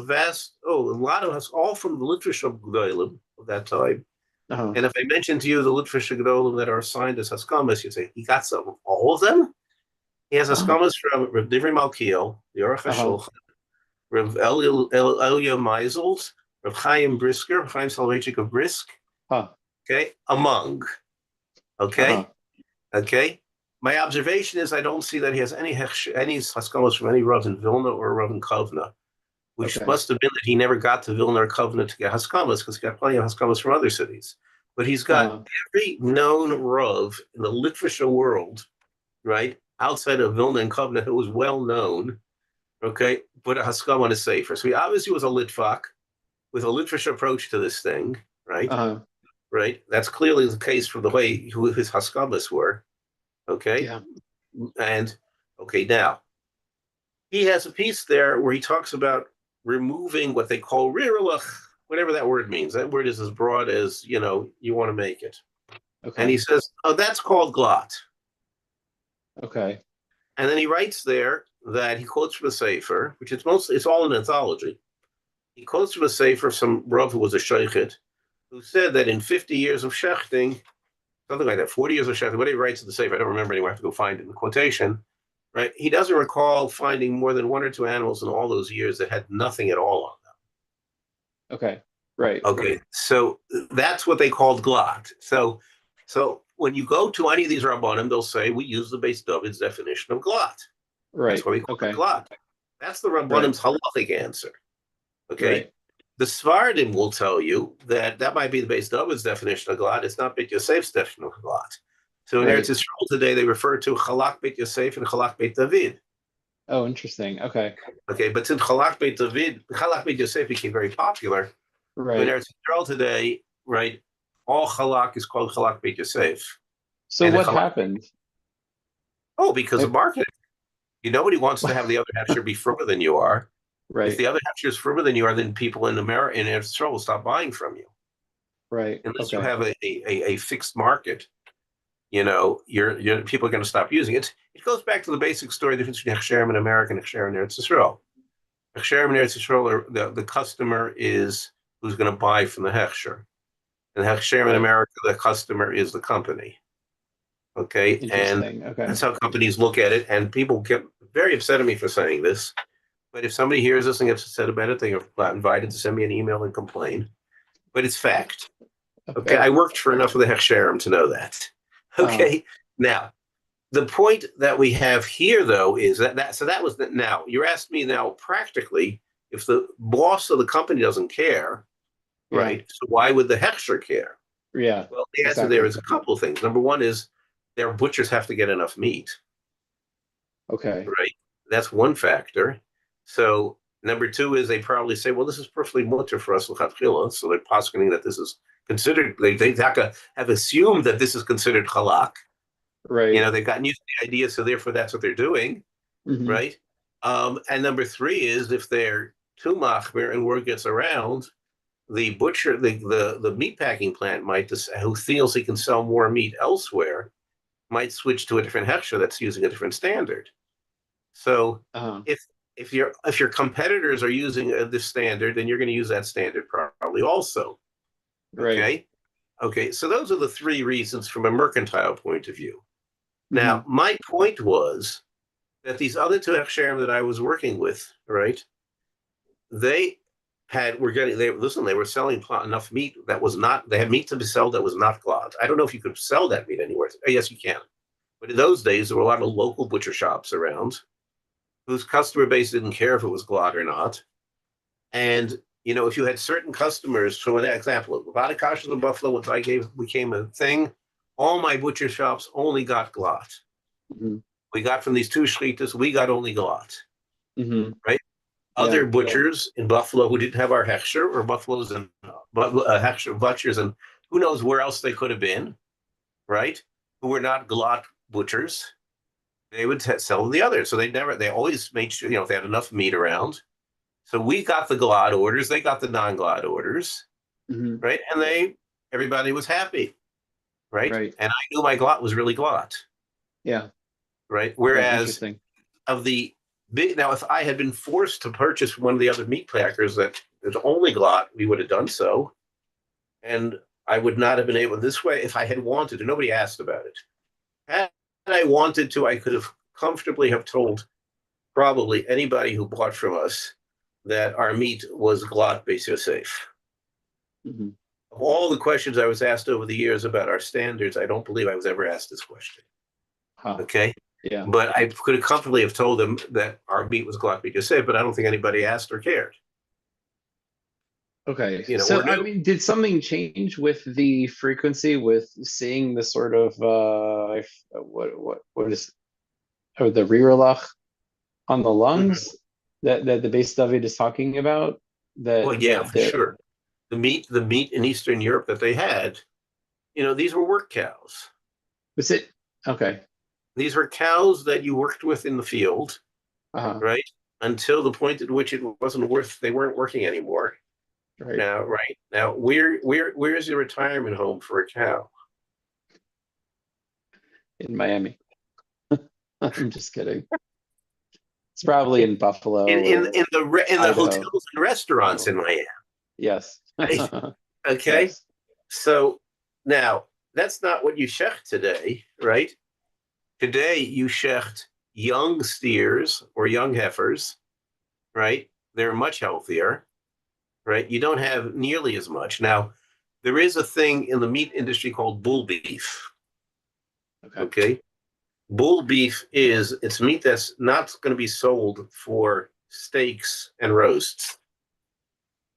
a lot of us, all from the literature gedolim of that time. Uh-huh. And if I mention to you the literature gedolim that are assigned as haskamas, you'd say, he got some, all of them? He has Uh-huh. haskamas from Rav Divri Malkiel, the Aruch Uh-huh. HaShulchan, Rav Elia Meisels, Rav Chaim Brisker, Rav Chaim Soloveitchik of Brisk, Huh. okay, among, Uh-huh. okay. My observation is I don't see that he has any haskamas from any Rav in Vilna or Rav in Kovna, which Okay. must have been that he never got to Vilna or Kovna to get haskamas because he got plenty of haskamas from other cities. But he's got Uh-huh. every known Rav in the literature world, right, outside of Vilna and Kovna, who was well known, okay, put a haskam on his sefer. So he obviously was a litvak with a literature approach to this thing, right? Uh-huh. Right. That's clearly the case for the way who his haskamas were, okay. Yeah. And okay, now he has a piece there where he talks about removing what they call rirulach, whatever that word means. That word is as broad as you want to make it. And he Okay. says, "Oh, that's called glot." Okay. And then he writes there that he quotes from a sefer, which is mostly it's all an anthology. He quotes from a sefer some Rav who was a shaykhit, who said that in 50 years of shechting, something like that, 40 years of shechting, what he writes in the sefer, I don't remember anymore, I have to go find it in the quotation, right? He doesn't recall finding more than one or two animals in all those years that had nothing at all on Okay. Right. them. Okay, so that's what they called glot. So when you go to any of these rabbanim, they'll say we use the Beis David's definition of glot. That's Right. why we call it Okay. glot. That's the Right. rabbanim's halachic answer. Okay, Right. the Svardim will tell you that might be the Beis David's definition of glot. It's not Beit Yosef's definition of glot. So in Right. Eretz Yisrael today, they refer to Chalak Beit Yosef and Chalak Beit David. Oh, interesting. Okay. Okay, but since Chalak Beit David, Chalak Beit Yosef became very popular, so in Right. Eretz Yisrael today, right, all Chalak is called Chalak Beit Yosef. So And the what Chalak, happened? because of It, marketing. Nobody wants to have the other hefsher be firmer than you are. If right. the other hefsher is firmer than you are, then people in America in Eretz Yisrael will stop buying from you. Right. Unless you Okay. have a fixed market, you're people are going to stop using it. It goes back to the basic story, the difference between Hechsherim in America and Hechsherim in Eretz Yisrael. Hechsherim in Eretz Yisrael, the customer is who's going to buy from the Hechsher. And Hechsherim in Right. America, the customer is the company. Okay, and Interesting. Okay. that's how companies look at it. And people get very upset at me for saying this. But if somebody hears this and gets upset about it, they are invited to send me an email and complain. But it's fact. Okay, I Okay. worked for enough of the Hechsherim to know that. Uh, Okay, now the point that we have here, though, is so that was now you're asking me now practically if the boss of the company doesn't care, yeah. right? So why would the Hechsher care? Yeah. Well, the answer there Exactly. is a couple of things. Number one is their butchers have to get enough meat, Okay. right? That's one factor. So number two is they probably say, well, this is perfectly mutter for us, so they're positing that this is considered. They have assumed that this is considered halak. Right. They've gotten used to the idea, so therefore that's what they're doing, Hmm. right? And number three is if they're too machmir and word gets around, the butcher, the meat packing plant who feels he can sell more meat elsewhere, might switch to a different hechsher that's using a different standard. So Uh, if your competitors are using this standard, then you're going to use that standard probably also. right. Okay. Okay. So those are the three reasons from a mercantile point of view. Hmm. Now, my point was that these other two hechsherim that I was working with, right? They were selling enough meat that was not. They had meat to be sold that was not glad. I don't know if you could sell that meat anywhere. Yes, you can. But in those days, there were a lot of local butcher shops around whose customer base didn't care if it was glad or not. And if you had certain customers, for an example, Levada Kashas in Buffalo, once became a thing, all my butcher shops only got glad. Hmm. We got from these two shlitas, we got only glad. Hmm. Right? Yeah. Other butchers in Buffalo who didn't have our hechsher, or Buffalo's and hechsher butchers, and who knows where else they could have been, right? Who were not glot butchers, they would sell the other. So they always made sure, if they had enough meat around. So we got the glad orders, they got the non-glad orders, Hmm. right? And everybody was happy, right? Right. And I knew my glot was really glot, Yeah. right? Yeah. Whereas Interesting. of the big, now if I had been forced to purchase one of the other meat packers that is only glot, we would have done so. And I would not have been able this way if I had wanted to. Nobody asked about it. Had I wanted to, I could have comfortably have told probably anybody who bought from us that our meat was glot Beis Yosef. Hmm. Of all the questions I was asked over the years about our standards, I don't believe I was ever asked this question. Huh. Okay. Yeah. But I could have comfortably have told them that our meat was glot Beis Yosef, but I don't think anybody asked or cared. Okay. We're So, I new. mean, did something change with the frequency with seeing the sort of what is or the rirolach on the Mhm. lungs that the base David is talking about? Well, That yeah, that for the sure. The meat in Eastern Europe that they had, these were work cows. was it? Okay. These were cows that you worked with in the field, Uh-huh. right? Until the point at which it wasn't they weren't working anymore. Right. Now, right now, where's your retirement home for a cow? In Miami. I'm just kidding. It's probably in Buffalo or In the Idaho. hotels and restaurants Oh, in Miami. yes. Right? Okay, Yes. so now that's not what you shecht today, right? Today you shecht young steers or young heifers, right? They're much healthier, right? You don't have nearly as much. Now, there is a thing in the meat industry called bull beef. Okay. Okay. Bull beef it's meat that's not going to be sold for steaks and roasts.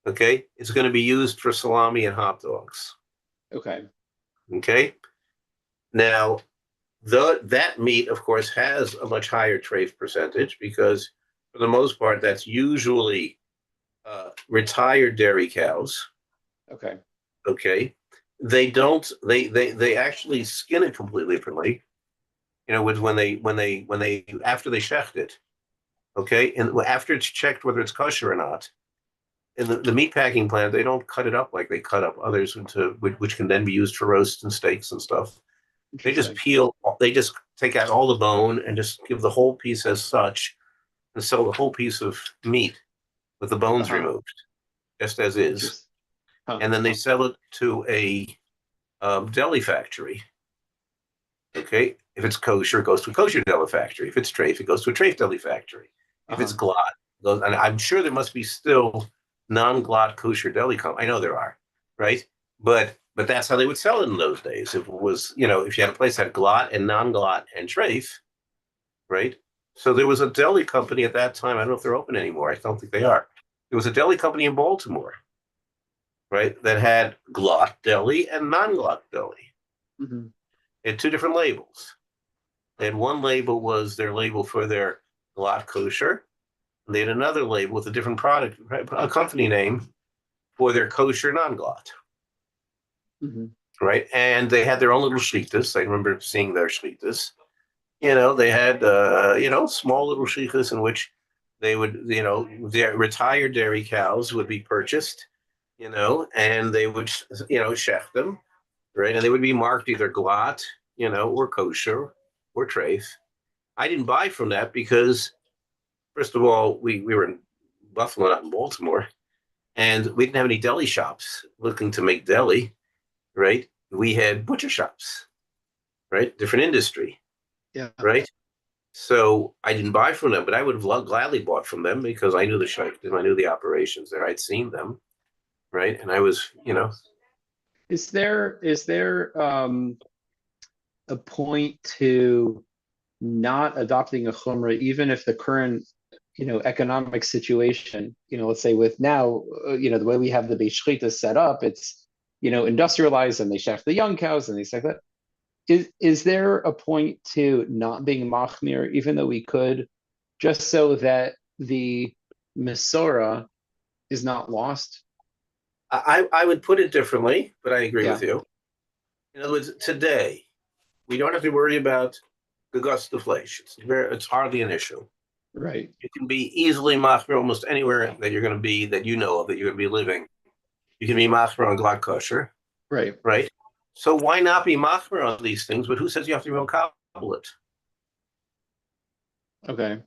Okay. It's going to be used for salami and hot dogs. Okay. Okay. Now, that meat, of course, has a much higher trafe percentage because, for the most part, that's usually retired dairy cows. Okay. Okay, they don't. They actually skin it completely differently. With when they after they shecht it. Okay, and after it's checked whether it's kosher or not, in the meat packing plant, they don't cut it up like they cut up others which can then be used for roasts and steaks and stuff. They just Interesting. they just take out all the bone and just give the whole piece as such and sell the whole piece of meat with the bones Uh-huh. removed, just as is. Interesting. Huh. And then they sell it to a deli factory. Okay, if it's kosher, it goes to a kosher deli factory. If it's treif, it goes to a treif deli factory. If it's Uh-huh. glot, and I'm sure there must be still non-glot kosher deli. I know there are, right? But that's how they would sell it in those days. If it was, if you had a place that had glot and non-glot and treif, right? So there was a deli company at that time. I don't know if they're open anymore. I don't think they are. There was a deli company in Baltimore, right, that had glot deli and non-glot deli. Mm-hmm. They had two different labels. And one label was their label for their glot kosher. And they had another label with a different product, a company name for their kosher non-glot. Mm-hmm. Right. And they had their own little shlitas. I remember seeing their shlitas. They had, small little shlitas in which they would, their retired dairy cows would be purchased, and they would, shecht them. Right. And they would be marked either glot, or kosher or treif. I didn't buy from that because, first of all, we were in Buffalo, not in Baltimore, and we didn't have any deli shops looking to make deli, right? We had butcher shops, right? Different industry, Yeah. right? So I didn't buy from them, but I would have gladly bought from them because I knew the shaykhs, I knew the operations there. I'd seen them, right? And I was, Is there a point to not adopting a chumrah, even if the current, economic situation, let's say with now, the way we have the Beis Shchita set up, it's, industrialized and they shecht the young cows and they say that. Is there a point to not being machmir, even though we could, just so that the Masorah is not lost? I would put it differently, but I agree with Yeah. you. In other words, today, we don't have to worry about Augusta Fleisch. It's hardly an issue. Right. You can be easily machmir almost anywhere that you're going to be, that you know of, that you're going to be living. You can be machmir on glad kosher, Right. right? So why not be machmir on these things? But who says you have to be makabel it, Okay.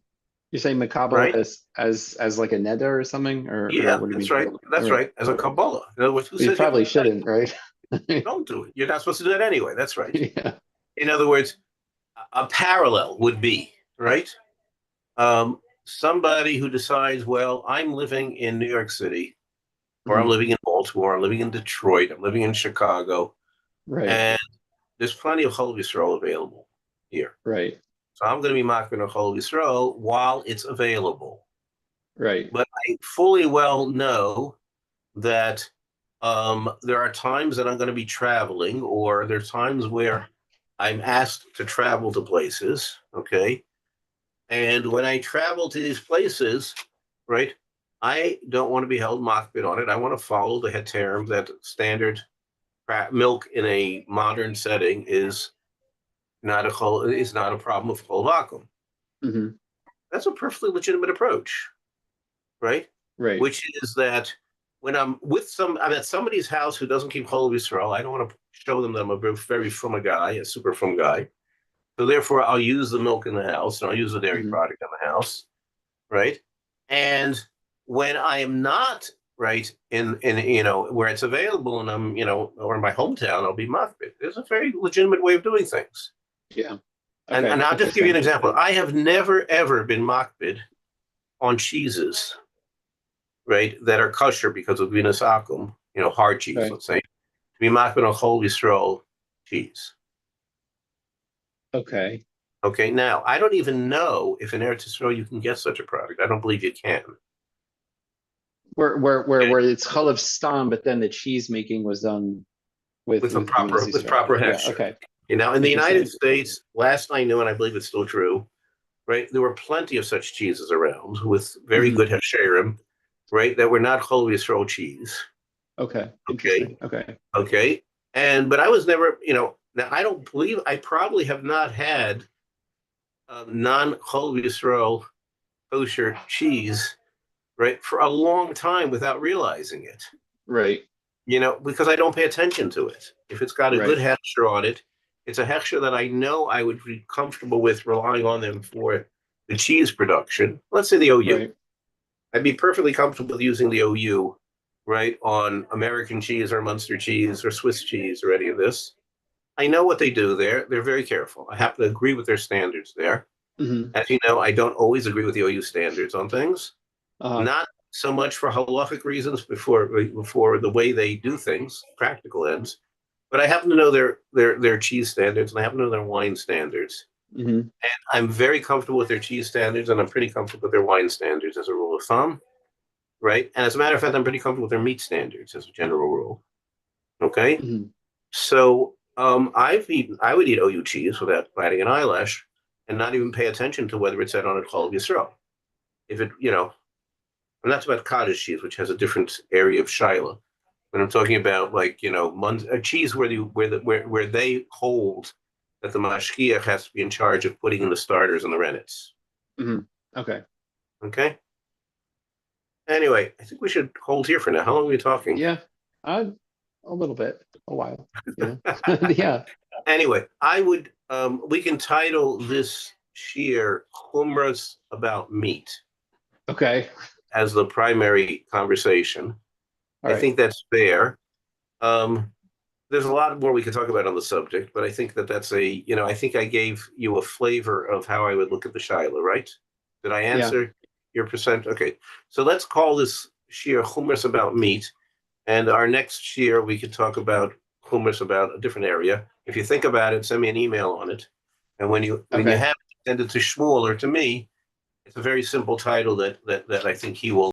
You say makabel right? as like a neder or something, or Yeah, what do you that's mean? right. All That's right. right. As a kabbalah. In other words, who You says you have to probably do that? shouldn't, right? Don't do it. You're not supposed to do that anyway. That's right. Yeah. In other words, a parallel would be, right? Somebody who decides, well, I'm living in New York City, or I'm Mhm. living in Baltimore, I'm living in Detroit, I'm living in Chicago, Right. and there's plenty of Chol Yisrael available here. Right. So I'm going to be machmir on Chol Yisrael while it's available. Right. But I fully well know that there are times that I'm going to be traveling, or there's times where I'm asked to travel to places, okay? And when I travel to these places, right, I don't want to be held machmir on it. I want to follow the heterim that standard milk in a modern setting is not a problem of chol vacuum. Hmm. That's a perfectly legitimate approach, right? Right. Which is that when I'm at somebody's house who doesn't keep Chol Yisrael, I don't want to show them that I'm a very from guy, a super from guy. So therefore, I'll use the milk in the house and I'll use the dairy Hmm. product in the house, right? And when I am not right in where it's available and I'm or in my hometown, I'll be machmir. There's a very legitimate way of doing things. Yeah. And, Okay. I'll just give you an Interesting. example. I have never ever been machmir on cheeses, right, that are kosher because of Venus Akum, hard cheese, Okay. let's say, to be machmir on Chol Yisrael cheese. Okay. Okay, now I don't even know if in Eretz Yisrael you can get such a product. I don't believe you can. Where it's chalav stam, but then the cheese making was done with with Gemilas Yisrael. proper Yeah. hechsher. Okay. In the United Interesting. States, last I knew, and I believe it's still true, right, there were plenty of such cheeses around with very Hmm. good hechsherim, right, that were not Chol Yisrael cheese. Okay. Okay, Interesting. Okay. okay, but I was never, now I don't believe I probably have not had non-Chol Yisrael kosher cheese, right, for a long time without realizing it. Right. Because I don't pay attention to it. If it's got a good Right. hechsher on it, it's a hechsher that I know I would be comfortable with relying on them for the cheese production. Let's say the OU. Right. I'd be perfectly comfortable with using the OU, right, on American cheese or Munster cheese or Swiss cheese or any of this. I know what they do there. They're very careful. I happen to agree with their standards there. Hmm. As you know, I don't always agree with the OU standards on things. Uh-huh. Not so much for halachic reasons before the way they do things, practical ends, but I happen to know their cheese standards and I happen to know their wine standards. Hmm. And I'm very comfortable with their cheese standards and I'm pretty comfortable with their wine standards as a rule of thumb, right? And as a matter of fact, I'm pretty comfortable with their meat standards as a general rule. Okay, Hmm. so I would eat OU cheese without batting an eyelash and not even pay attention to whether it's said on a Chol Yisrael. If it, and that's about cottage cheese, which has a different area of shiloh. But I'm talking about a cheese where they hold that the mashgiach has to be in charge of putting in the starters and the rennets. Hmm. Okay. Okay. Anyway, I think we should hold here for now. How long are we talking? Yeah. A little bit. A while. Yeah. Yeah. Anyway, we can title this shiur Chumras about meat Okay. as the primary conversation. All I right. think that's fair. There's a lot more we could talk about on the subject, but I think that's I think I gave you a flavor of how I would look at the shiloh, right? Did I answer your percent? Okay. So let's call this shiur Chumras about meat. And our next shiur, we could talk about Chumras about a different area. If you think about it, send me an email on it. And when you Okay. have it, send it to Shmuel or to me. It's a very simple title that I think he will